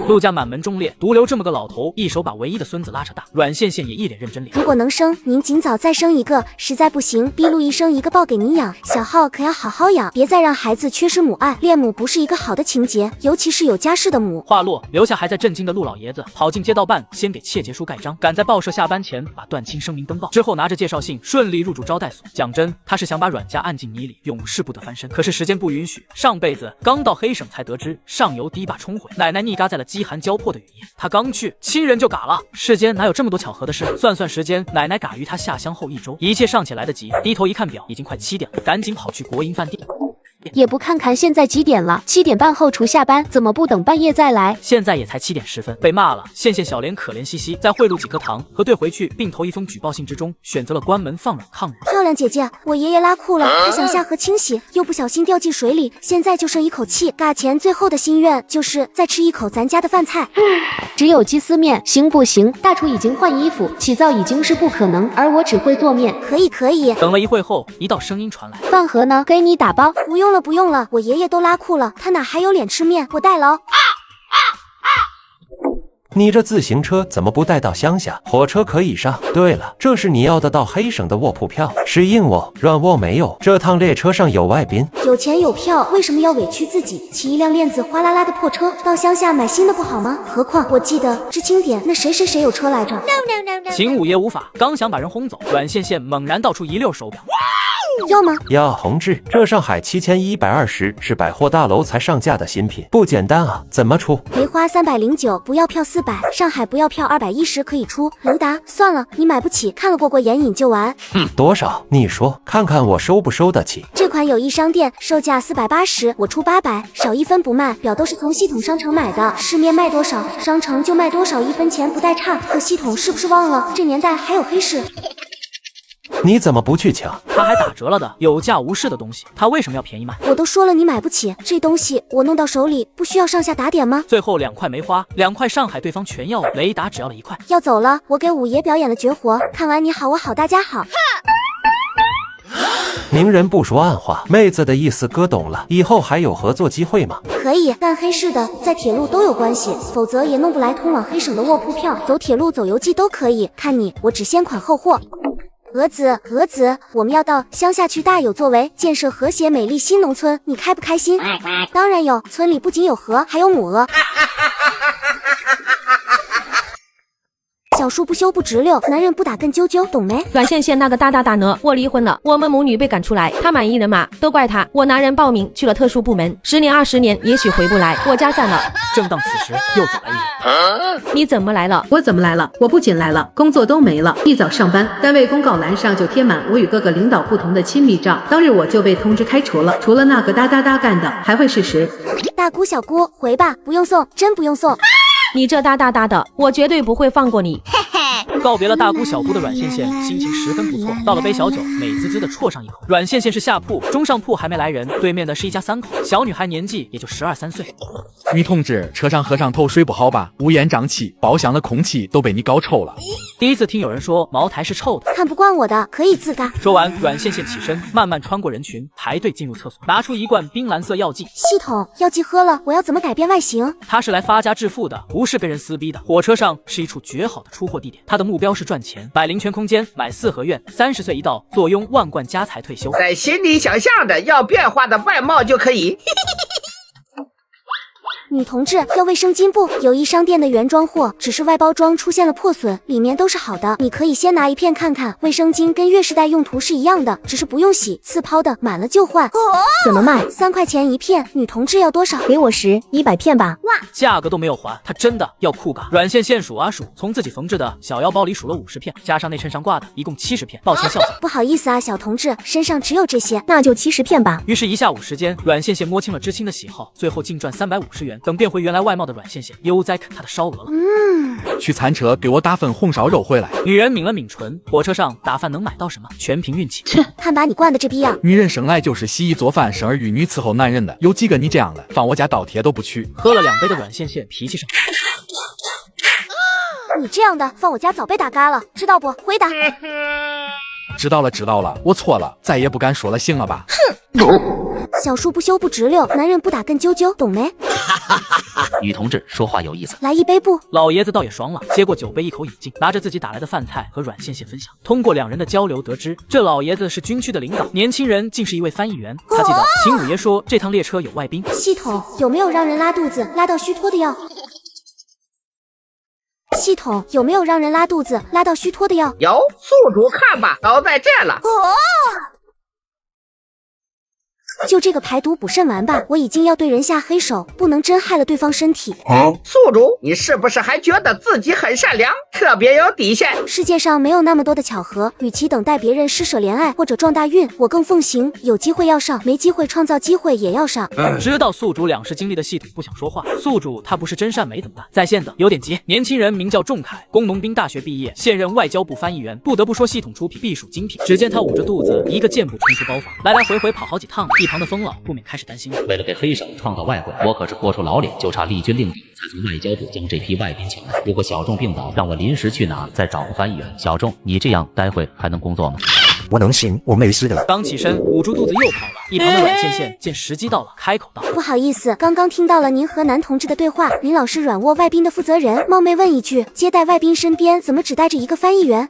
陆家满门忠烈，独留这么个老头，一手把唯一的孙子拉扯大。阮羡羡也一脸认真脸。如果能生，您尽早再生一个，实在不行，逼陆毅生一个抱给您养。小浩可要好好养，别再让孩子缺失母爱。恋母不是一个好的情节，尤其是有家室的母。话落，留下还在震惊的陆老爷子，跑进街道办，先给切结书盖章，赶在报社下班前把断亲声明登报，之后拿着介绍信顺利入住招待所。讲真，他是想把阮家按进泥里，永世不得翻身。可是时间不允许，上辈子刚到黑省才得知上游堤坝冲毁，奶奶溺嘎在了饥寒交迫的雨夜，他刚去，亲人就嘎了。世间哪有这么多巧合的事？算算时间，奶奶嘎于他下乡后1周，一切尚且来得及。低头一看表，已经快7点了，赶紧跑去国营饭店。也不看看现在几点了，7点半后除下班，怎么不等半夜再来？现在也才7点10分，被骂了。羡羡小莲可怜兮兮，在贿赂几颗糖核对回去，并投一封举报信之中，选择了关门放软抗日。漂亮姐姐，我爷爷拉裤了，他想下河清洗，又不小心掉进水里，现在就剩一口气。嘎前最后的心愿就是再吃一口咱家的饭菜。只有鸡丝面，行不行？大厨已经换衣服，起灶已经是不可能，而我只会做面。可以。等了一会后，一道声音传来：饭盒呢？给你打包。不用了，我爷爷都拉裤了，他哪还有脸吃面？我代劳。你这自行车怎么不带到乡下？火车可以上。对了，这是你要的到黑省的卧铺票，是硬卧，软卧没有。这趟列车上有外宾。有钱有票，为什么要委屈自己，骑一辆链子哗啦啦的破车到乡下买新的不好吗？何况我记得知青点那谁有车来着。秦五爷无法，刚想把人轰走，阮羡羡猛然倒出一溜手表。要吗？要，同志，这上海7120是百货大楼才上架的新品，不简单啊！怎么出？梅花309，不要票400，上海不要票210可以出。能达，算了，你买不起，看了过眼瘾就完。多少？你说，看看我收不收得起？这款友谊商店售价480，我出800，少1分不卖。表都是从系统商城买的，市面卖多少，商城就卖多少，1分钱不带差。可系统是不是忘了，这年代还有黑市？你怎么不去抢？他还打折了的，有价无市的东西，他为什么要便宜卖？我都说了你买不起，这东西我弄到手里不需要上下打点吗？最后2块梅花，2块上海，对方全要，雷达只要了1块。要走了，我给五爷表演了绝活，看完你好我好大家好。明人不说暗话，妹子的意思哥懂了，以后还有合作机会吗？可以，但黑市的在铁路都有关系，否则也弄不来通往黑省的卧铺票。走铁路、走邮寄都可以，看你，我只先款后货。蛾子，我们要到乡下去大有作为，建设和谐美丽新农村，你开不开心？当然有，村里不仅有河，还有母鹅。小树不修不直溜，男人不打更啾啾，懂没？阮倩倩那个大呢，我离婚了，我们母女被赶出来，她满意了吗？都怪她，我拿人报名去了特殊部门，10年20年也许回不来，我家散了。正当此时，又走来一人。你怎么来了？我怎么来了？我不仅来了，工作都没了。一早上班，单位公告栏上就贴满我与各个领导不同的亲密照，当日我就被通知开除了。除了那个哒干的，还会是谁？大姑小姑回吧，不用送，真不用送。你这哒的，我绝对不会放过你。告别了大姑小姑的阮倩倩心情十分不错，倒了杯小酒，美滋滋的啜上一口。阮倩倩是下铺，中上铺还没来人，对面的是一家3口，小女孩年纪也就12、13岁。女同志，车上和尚头睡不好吧？乌烟瘴气，包厢的空气都被你搞臭了。第一次听有人说茅台是臭的，看不惯我的可以自干。说完，阮倩倩起身，慢慢穿过人群，排队进入厕所，拿出一罐冰蓝色药剂。系统，药剂喝了，我要怎么改变外形？她是来发家致富的，不是跟人撕逼的。火车上是一处绝好的出货地点，她的目标是赚钱，买林泉空间，买4合院，30岁一到，坐拥万贯家财退休。在心里想象着要变化的外貌就可以。女同志要卫生巾不？友谊商店的原装货，只是外包装出现了破损，里面都是好的。你可以先拿一片看看。卫生巾跟月世代用途是一样的，只是不用洗，次抛的，满了就换。怎么卖？3块钱一片。女同志要多少？给我10，100片吧。哇，价格都没有还，她真的要酷嘎！阮倩倩数啊数，从自己缝制的小腰包里数了50片，加上那衬上挂的，一共70片。抱歉笑笑，不好意思啊，小同志，身上只有这些，那就70片吧。于是，一下午时间，阮倩倩摸清了知青的喜好，最后净赚350元。等变回原来外貌的阮倩倩悠哉啃她的烧鹅了。去餐车给我打份红烧肉回来。女人抿了抿唇，火车上打饭能买到什么？全凭运气。看把你惯的这逼样！女人生来就是洗衣做饭、生儿育女、伺候男人的，有几个你这样的，放我家倒贴都不去。喝了2杯的阮倩倩脾气上。你这样的放我家早被打嘎了，知道不？回答。知道了，我错了，再也不敢说了，行了吧？小树不修不直溜，男人不打更啾啾，懂没？女同志说话有意思，来一杯不？老爷子倒也爽朗，接过酒杯一口饮尽，拿着自己打来的饭菜和阮倩倩分享。通过2人的交流得知，这老爷子是军区的领导，年轻人竟是一位翻译员。他记得秦五爷说这趟列车有外宾。系统有没有让人拉肚子拉到虚脱的药？系统有没有让人拉肚子拉到虚脱的药？有，宿主看吧，都在这了。就这个排毒补肾丸吧，我已经要对人下黑手，不能真害了对方身体。宿主，你是不是还觉得自己很善良，特别有底线？世界上没有那么多的巧合，与其等待别人施舍怜爱或者撞大运，我更奉行有机会要上，没机会创造机会也要上。知道宿主2世经历的系统不想说话，宿主他不是真善美怎么办？在线的有点急，年轻人名叫仲凯，工农兵大学毕业，现任外交部翻译员，不得不说系统出品必属精品。只见他捂着肚子，一个箭步冲出包房，来来回回跑好几趟，一旁的疯老不免开始担心了。为了给黑省创造外汇，我可是豁出老脸，就差立军令状才从外交部将这批外宾请来。如果小仲病倒，让我临时去哪再找个翻译员？小仲，你这样待会还能工作吗？我能行，我没事的。刚起身，捂住肚子又跑了。一旁的阮倩倩见时机到了，开口道：“不好意思，刚刚听到了您和男同志的对话，您老是软卧外宾的负责人，冒昧问一句，接待外宾身边怎么只带着一个翻译员？”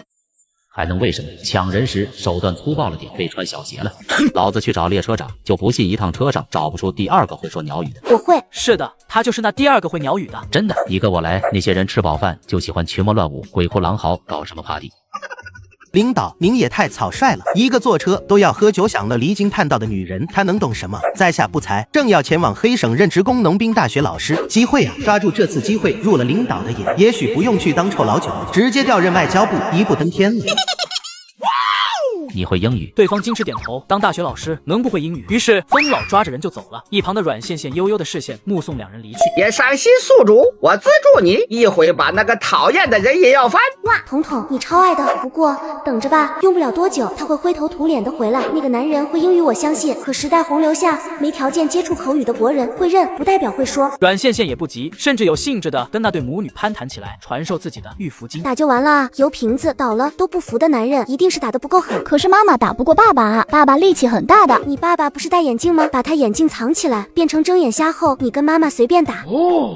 还能为什么？抢人时手段粗暴了点，被穿小鞋了。老子去找列车长，就不信一趟车上找不出第2个会说鸟语的。我会。是的，他就是那第2个会鸟语的。真的，你跟我来。那些人吃饱饭就喜欢群魔乱舞、鬼哭狼嚎，搞什么 party？领导，您也太草率了！一个坐车都要喝酒享乐、离经叛道的女人，她能懂什么？在下不才，正要前往黑省任职工农兵大学老师。机会啊，抓住这次机会，入了领导的眼，也许不用去当臭老九，直接调任外交部，一步登天了。你会英语？对方矜持点头，当大学老师能不会英语？于是疯老抓着人就走了。一旁的阮倩倩悠悠的视线目送2人离去。别伤心，宿主，我资助你，一会把那个讨厌的人也要翻。哇，彤彤，你超爱的，不过等着吧，用不了多久他会灰头土脸的回来。那个男人会英语我相信，可时代洪流下没条件接触口语的国人会认，不代表会说。阮倩倩也不急，甚至有兴致的跟那对母女攀谈起来，传授自己的御服经。打就完了，油瓶子倒了都不服的男人一定是打得不够狠。可是妈妈打不过爸爸啊，爸爸力气很大的。你爸爸不是戴眼镜吗？把他眼镜藏起来，变成睁眼瞎后，你跟妈妈随便打。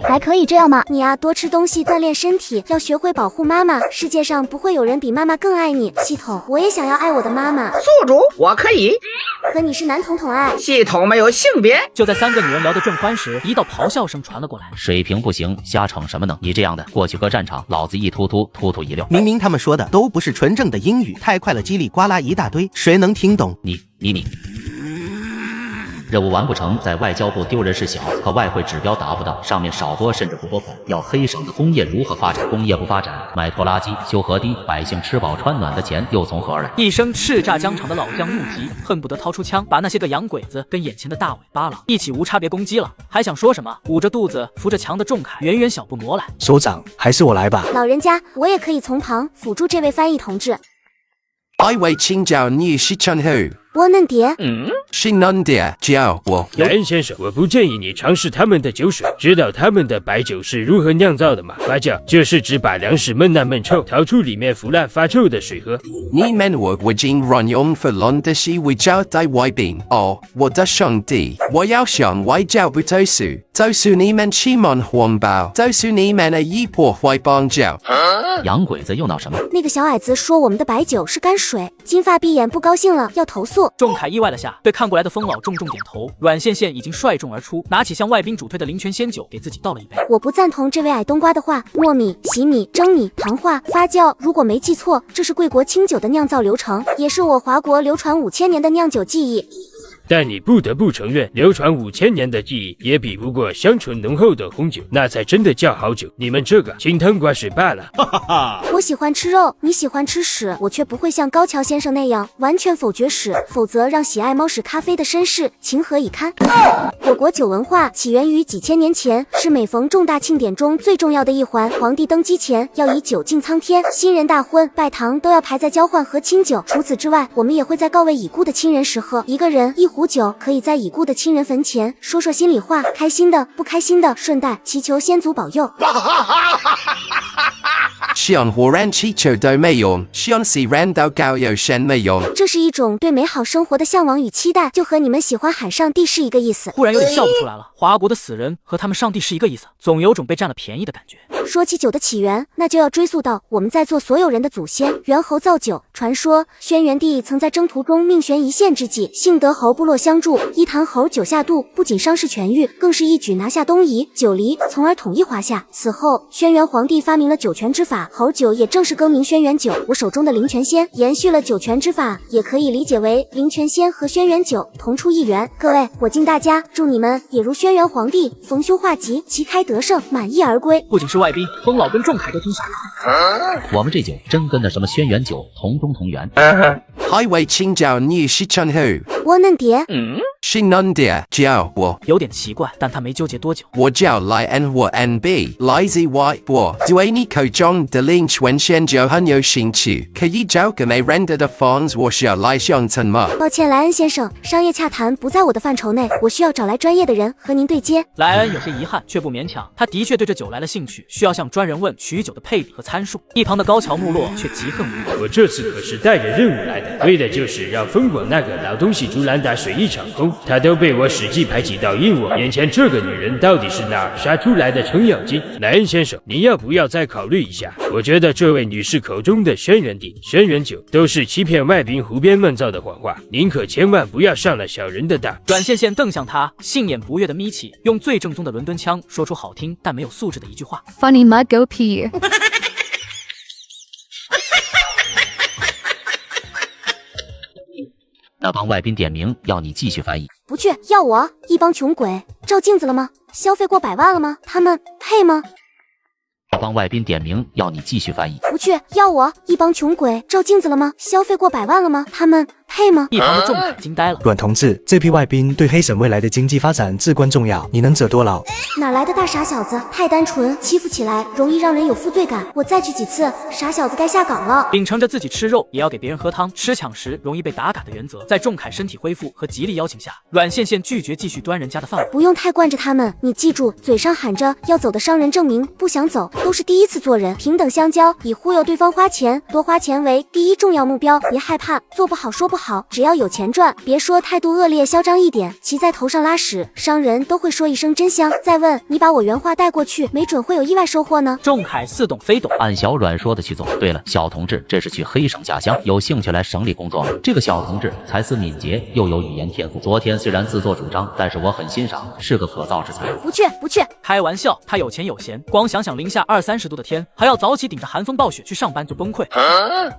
还可以这样吗？你啊，多吃东西，锻炼身体，要学会保护妈妈。世界上不会有人比妈妈更爱你。系统，我也想要爱我的妈妈。宿主，我可以。可你是男统统爱。系统没有性别。就在三个女人聊得正欢时，一道咆哮声传了过来。水平不行，瞎逞什么呢？你这样的过去个战场，老子一突突一溜。明明他们说的都不是纯正的英语，太快了，叽里呱啦一大堆，谁能听懂？你。任务完不成，在外交部丢人事小，可外汇指标达不到，上面少拨甚至不拨款。要黑省的工业如何发展？工业不发展，买拖拉机、修河堤，百姓吃饱穿暖的钱又从何而来？一声叱咤疆场的老将怒极，恨不得掏出枪，把那些个洋鬼子跟眼前的大尾巴狼一起无差别攻击了。还想说什么？捂着肚子扶着墙的仲恺远远小步挪来。首长，还是我来吧。老人家，我也可以从旁辅助这位翻译同志。I 为请教你是称呼。窝嫩蝶，是嫩蝶，叫我。莱恩先生，我不建议你尝试他们的酒水。知道他们的白酒是如何酿造的吗？发酵就是指把粮食焖烂焖臭，掏出里面腐烂发臭的水喝。你们我已经让用法论的是会交在外边。哦，我的兄弟，我要向外交部投诉，就算你们欺瞒环保，就算你们以破坏邦交。洋鬼子又闹什么？那个小矮子说我们的白酒是泔水，金发碧眼不高兴了，要投诉。仲恺意外了下，对看过来的疯老重点头。阮宪宪已经率众而出，拿起向外宾主推的灵泉仙酒，给自己倒了一杯。我不赞同这位矮冬瓜的话，糯米、洗米、蒸米、糖化、发酵，如果没记错，这是贵国清酒的酿造流程，也是我华国流传5000年的酿酒技艺。但你不得不承认，流传5000年的技艺也比不过香醇浓厚的红酒，那才真的叫好酒。你们这个清汤寡水罢了。哈哈哈！我喜欢吃肉，你喜欢吃屎，我却不会像高桥先生那样完全否决屎，否则让喜爱猫屎咖啡的绅士情何以堪？我国酒文化起源于几千年前，是每逢重大庆典中最重要的一环。皇帝登基前要以酒敬苍天，新人大婚、拜堂都要排在交换和清酒。除此之外，我们也会在告慰已故的亲人时喝。一个人一壶酒，可以在已故的亲人坟前说说心里话，开心的、不开心的，顺带祈求先祖保佑。向活人祈求都没用，向死人祷告有神没用。这是一种对美好生活的向往与期待，就和你们喜欢喊上帝是一个意思。忽然有点笑不出来了，华国的死人和他们上帝是一个意思，总有种被占了便宜的感觉。说起酒的起源，那就要追溯到我们在座所有人的祖先猿猴造酒。传说轩辕帝曾在征途中命悬一线之际，幸得猴部落相助，一坛猴酒下肚，不仅伤势痊愈，更是一举拿下东夷、九黎，从而统一华夏。此后，轩辕皇帝发明了酒泉之法，猴酒也正式更名轩辕酒。我手中的灵泉仙延续了酒泉之法，也可以理解为灵泉仙和轩辕酒同出一源。各位，我敬大家，祝你们也如轩辕皇帝逢凶化吉，旗开得胜，满意而归。不仅是外宾，疯老跟仲恺都听傻了。我们这酒真跟那什么轩辕酒同宗同源。还未请教你是称呼。窝嫩蝶，是嫩蝶，叫我。有点奇怪，但他没纠结多久。我叫赖 N 或 NB， 来自外国，对你口中的灵泉仙酒很有兴趣，可以找个没人的方式，我需要来相称吗？抱歉，莱恩先生，商业洽谈不在我的范畴内，我需要找来专业的人和您对接。莱恩有些遗憾，却不勉强，他的确对这酒来了兴趣，需要向专人问取酒的配比和参数。一旁的高桥木落却极恨无语。我这次可是带着任务来的，为的就是让疯广那个老东西竹篮打水一场空，他都被我使计排挤到阴我眼前。这个女人到底是哪儿杀出来的程咬金？莱恩先生，你要不要再考虑一下？我觉得这位女士口中的轩辕帝、轩辕酒都是欺骗外宾、胡编乱造的谎话，您可千万不要上了小人的当。阮宪宪瞪向他，杏眼不悦的眯起，用最正宗的伦敦腔说出好听但没有素质的一句话 ：Funny mud go pee。那帮外宾点名要你继续翻译，不去，要我。一帮穷鬼，照镜子了吗？消费过100万了吗？他们配吗？那帮外宾点名要你继续翻译，不去，要我。一帮穷鬼，照镜子了吗？消费过100万了吗？他们配吗？一旁的仲凯惊呆了。阮同志，这批外宾对黑省未来的经济发展至关重要，你能者多劳。哪来的大傻小子？太单纯，欺负起来容易让人有负罪感。我再去几次，傻小子该下岗了。秉承着自己吃肉也要给别人喝汤，吃抢食容易被打嘎的原则，在仲凯身体恢复和极力邀请下，阮羡羡拒绝继续端人家的饭碗。不用太惯着他们，你记住，嘴上喊着要走的商人证明不想走，都是第一次做人。平等相交，以忽悠对方花钱，多花钱为第一重要目标。别害怕，做不好说不好，只要有钱赚。别说态度恶劣，嚣张一点，骑在头上拉屎，商人都会说一声真香。再问你把我原话带过去，没准会有意外收获呢。仲凯似懂非懂，按小阮说的去做。对了，小同志，这是去黑省下乡，有兴趣来省里工作吗？这个小同志才思敏捷，又有语言天赋。昨天虽然自作主张，但是我很欣赏，是个可造之才。不去不去，开玩笑，他有钱有闲，光想想零下20-30度的天，还要早起顶着寒风暴雪去上班就崩溃。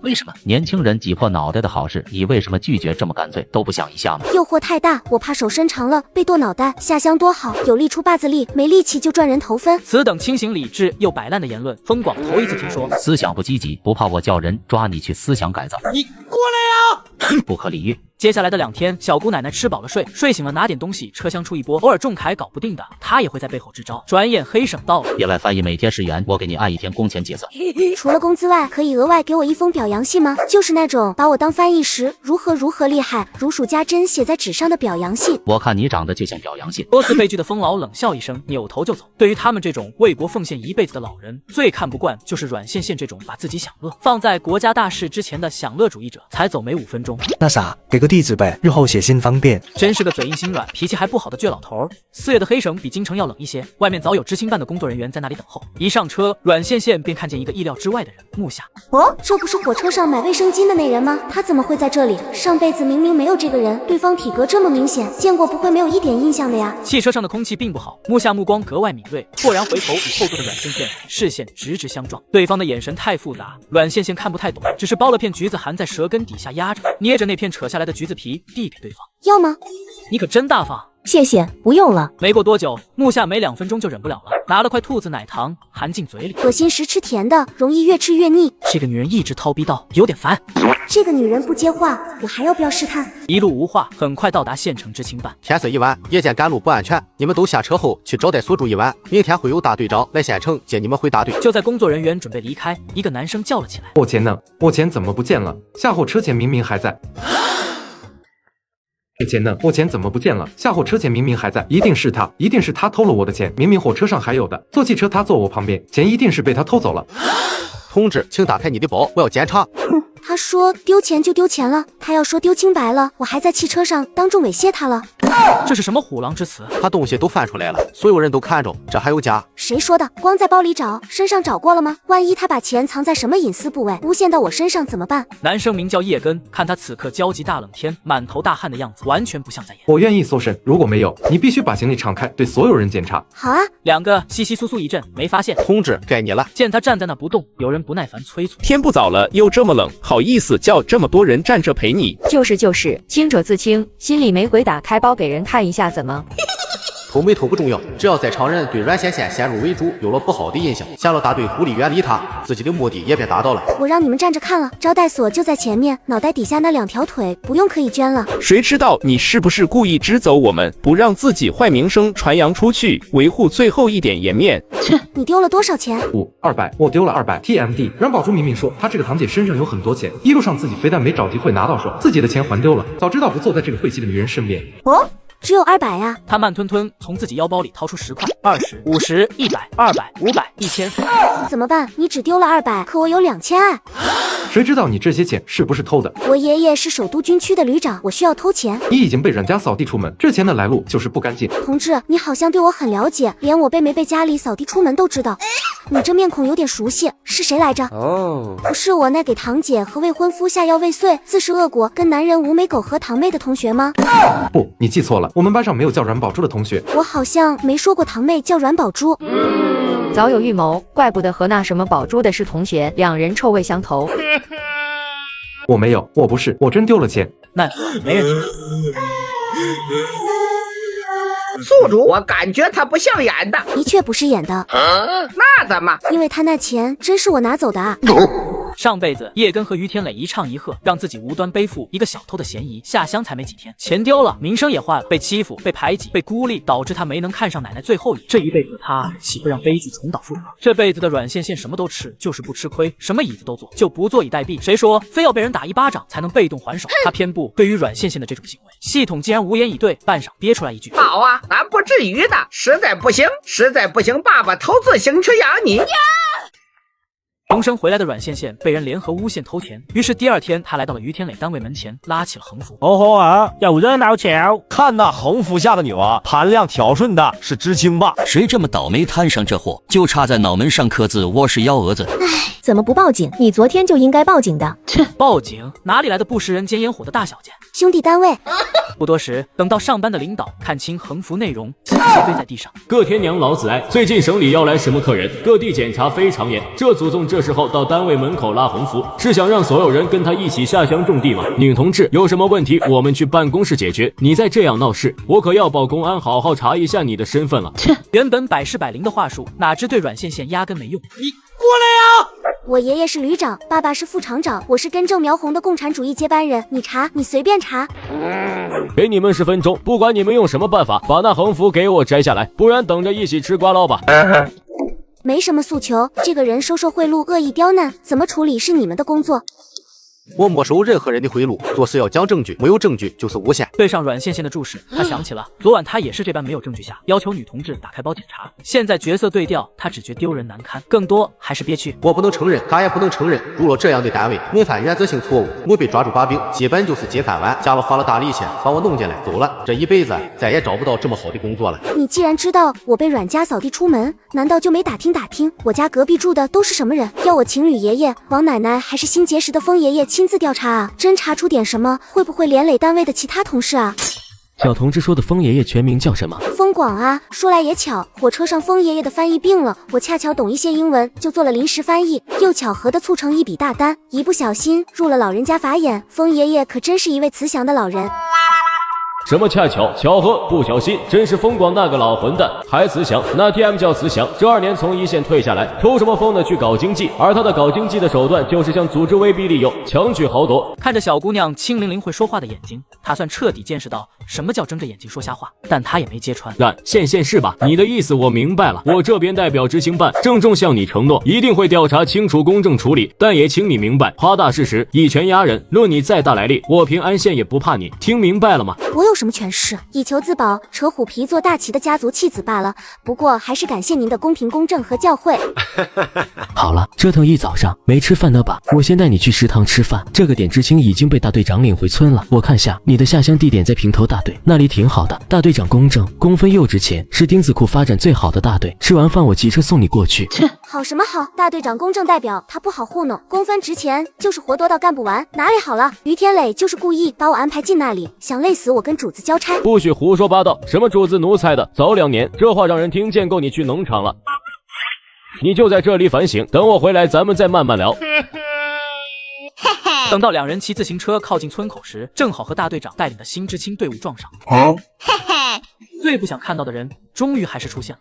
为什么？年轻人挤破脑袋的好事，你为什么拒绝这么干脆？都不想一下吗？诱惑太大，我怕手伸长了被剁脑袋。下乡多好，有力出把子力，没力气就赚人头分。此等清醒理智又摆烂的言论，风广头一次听说。思想不积极，不怕我叫人抓你去思想改造？你过来呀！不可理喻。接下来的2天，小姑奶奶吃饱了睡，睡醒了拿点东西，车厢出一波。偶尔仲凯搞不定的，他也会在背后支招。转眼黑省到了，业外翻译每天10元，我给你按1天工钱结算。除了工资外，可以额外给我一封表扬信吗？就是那种把我当翻译时如何厉害，如数家珍写在纸上的表扬信。我看你长得就像表扬信。多次被拒的疯老冷笑一声，扭头就走。对于他们这种为国奉献一辈子的老人，最看不惯就是阮羡羡这种把自己享乐放在国家大事之前的享乐主义者。才走没5分钟，那啥，给个地址呗，日后写信方便。真是个嘴硬心软、脾气还不好的倔老头。4月的黑省比京城要冷一些，外面早有知青办的工作人员在那里等候。一上车，阮羡羡便看见一个意料之外的人——木夏。哦，这不是火车上买卫生巾的那人吗？他怎么会在这里？上辈子明明没有这个人，对方体格这么明显，见过不会没有一点印象的呀。汽车上的空气并不好，木夏目光格外敏锐，豁然回头与后座的阮羡羡视线直直相撞，对方的眼神太复杂，阮羡羡看不太懂，只是剥了片橘子含在舌根底下压着，捏着那片扯下来的橘子皮递给对方。要吗？你可真大方。谢谢，不用了。没过多久，木夏没2分钟就忍不了了，拿了块兔子奶糖含进嘴里。恶心时吃甜的，容易越吃越腻。这个女人一直掏逼道，有点烦。这个女人不接话，我还要不要试探？一路无话，很快到达县城知青办。天色已晚，夜间赶路不安全，你们都下车后去招待所住一晚。明天会有大队长来县城接你们回大队。就在工作人员准备离开，一个男生叫了起来：“我钱呢？我钱怎么不见了？下货车钱明明还在。”我钱呢？我钱怎么不见了？下货车钱明明还在，一定是他偷了我的钱，明明火车上还有的。坐汽车他坐我旁边，钱一定是被他偷走了。同志，请打开你的包，我要检查。他说丢钱就丢钱了，他要说丢清白了，我还在汽车上当众猥亵他了。这是什么虎狼之词？他东西都翻出来了，所有人都看着，这还有假？谁说的？光在包里找，身上找过了吗？万一他把钱藏在什么隐私部位，诬陷到我身上怎么办？男生名叫叶根，看他此刻焦急大冷天，满头大汗的样子，完全不像在演。我愿意搜身，如果没有，你必须把行李敞开，对所有人检查。好啊。2个稀稀疏疏一阵，没发现。同志，该你了。见他站在那不动，有人不耐烦催促：天不早了，又这么冷，好意思叫这么多人站着陪你？就是，清者自清，心里没鬼，打开包给人看一下怎么？偷没偷不重要，只要在场人对阮羡羡先入为主，有了不好的印象，下了大队鼓励远离他，自己的目的也便达到了。我让你们站着看了，招待所就在前面，脑袋底下那2条腿不用可以捐了。谁知道你是不是故意支走我们，不让自己坏名声传扬出去，维护最后一点颜面？切，你丢了多少钱？200，我丢了200。TMD， 阮宝珠明明说他这个堂姐身上有很多钱，一路上自己非但没找机会拿到手，自己的钱还丢了。早知道不坐在这个晦气的女人身边。哦。只有200呀！他慢吞吞从自己腰包里掏出10块、20、50、100、200、500、1000。怎么办？你只丢了200，可我有2000哎！谁知道你这些钱是不是偷的？我爷爷是首都军区的旅长，我需要偷钱。你已经被阮家扫地出门，这钱的来路就是不干净。同志，你好像对我很了解，连我被没被家里扫地出门都知道。你这面孔有点熟悉，是谁来着？哦，不是我那给堂姐和未婚夫下药未遂，自食恶果，跟男人无美狗和堂妹的同学吗？不，你记错了，我们班上没有叫阮宝珠的同学。我好像没说过堂妹叫阮宝珠。早有预谋，怪不得和那什么宝珠的是同学，2人臭味相投。我没有，我不是，我真丢了钱。那没人听。宿主，我感觉他不像演的，的确不是演的。那怎么？因为他那钱真是我拿走的啊。上辈子叶根和于天磊一唱一和，让自己无端背负一个小偷的嫌疑，下乡才没几天，钱丢了，名声也坏了，被欺负、被排挤、被孤立，导致他没能看上奶奶最后一眼。这一辈子的他岂会让悲剧重蹈覆辙？这辈子的阮线线什么都吃，就是不吃亏，什么椅子都坐，就不坐以待毙。谁说非要被人打一巴掌才能被动还手？他偏不。对于阮线线的这种行为，系统竟然无言以对，半晌憋出来一句：好啊，咱不至于的，实在不行，爸爸投资行车养你。重生回来的阮线线被人联合诬陷偷钱，于是第二天他来到了于天磊单位门前，拉起了横幅。哦吼啊，有热闹瞧！看那横幅下的女娃，盘量挑顺的是知青吧？谁这么倒霉摊上这货，就差在脑门上刻字我是幺蛾子。唉，怎么不报警？你昨天就应该报警的。切，报警哪里来的不食人间烟火的大小姐？兄弟单位。不多时，等到上班的领导看清横幅内容，齐堆在地上。各天娘老子来！最近省里要来什么客人？各地检查非常严。这祖宗这时候到单位门口拉横幅，是想让所有人跟他一起下乡种地吗？女同志，有什么问题我们去办公室解决。你再这样闹事，我可要报公安好好查一下你的身份了。切，原本百试百灵的话术，哪知对阮线线压根没用。你过来啊！我爷爷是旅长，爸爸是副厂长，我是根正苗红的共产主义接班人。你查，你随便查。给你们10分钟，不管你们用什么办法，把那横幅给我摘下来，不然等着一起吃瓜捞吧。没什么诉求，这个人收受贿赂，恶意刁难，怎么处理是你们的工作。我没收任何人的贿赂，做事要讲证据，没有证据就是诬陷。对上阮线线的注视，他想起了昨晚他也是这般没有证据下要求女同志打开包检查。现在角色对调，他只觉丢人难堪，更多还是憋屈。我不能承认，他也不能承认，入了这样的单位，没犯原则性错误，没被抓住把柄，基本就是接饭碗。家里花了大力气把我弄进来，走了，这一辈子再也找不到这么好的工作了。你既然知道我被阮家扫地出门，难道就没打听我家隔壁住的都是什么人？要我请吕爷爷、王奶奶还是新结识的风爷爷亲自调查啊？真查出点什么，会不会连累单位的其他同事啊？小同志说的风爷爷全名叫什么？风广啊。说来也巧，火车上风爷爷的翻译病了，我恰巧懂一些英文，就做了临时翻译，又巧合的促成一笔大单，一不小心入了老人家法眼。风爷爷可真是一位慈祥的老人。什么恰巧、巧合、不小心，真是风光那个老混蛋，还慈祥。那 TM 叫慈祥，这2年从一线退下来，抽什么风的去搞经济，而他的搞经济的手段就是向组织威逼利诱，强取豪夺。看着小姑娘清灵灵会说话的眼睛，他算彻底见识到什么叫睁着眼睛说瞎话，但他也没揭穿。冉线线是吧？你的意思我明白了，我这边代表执行办郑重向你承诺，一定会调查清楚，公正处理。但也请你明白，夸大事实，以权压人，论你再大来历，我平安县也不怕你。听明白了吗？我有什么权势？以求自保，扯虎皮做大旗的家族弃子罢了。不过还是感谢您的公平公正和教诲。好了，折腾一早上没吃饭的吧？我先带你去食堂吃饭。这个点知青已经被大队长领回村了。我看下你的下乡地点在平头大队，那里挺好的。大队长公正，工分又值钱，是钉子库发展最好的大队。吃完饭我骑车送你过去。切，好什么好？大队长公正代表他不好糊弄，工分值钱就是活多到干不完，哪里好了？于天磊就是故意把我安排进那里，想累死我跟主子交差。不许胡说八道，什么主子奴才的，早2年，这话让人听见够你去农场了。你就在这里反省，等我回来咱们再慢慢聊。等到2人骑自行车靠近村口时，正好和大队长带领的新知青队伍撞上。最不想看到的人，终于还是出现了。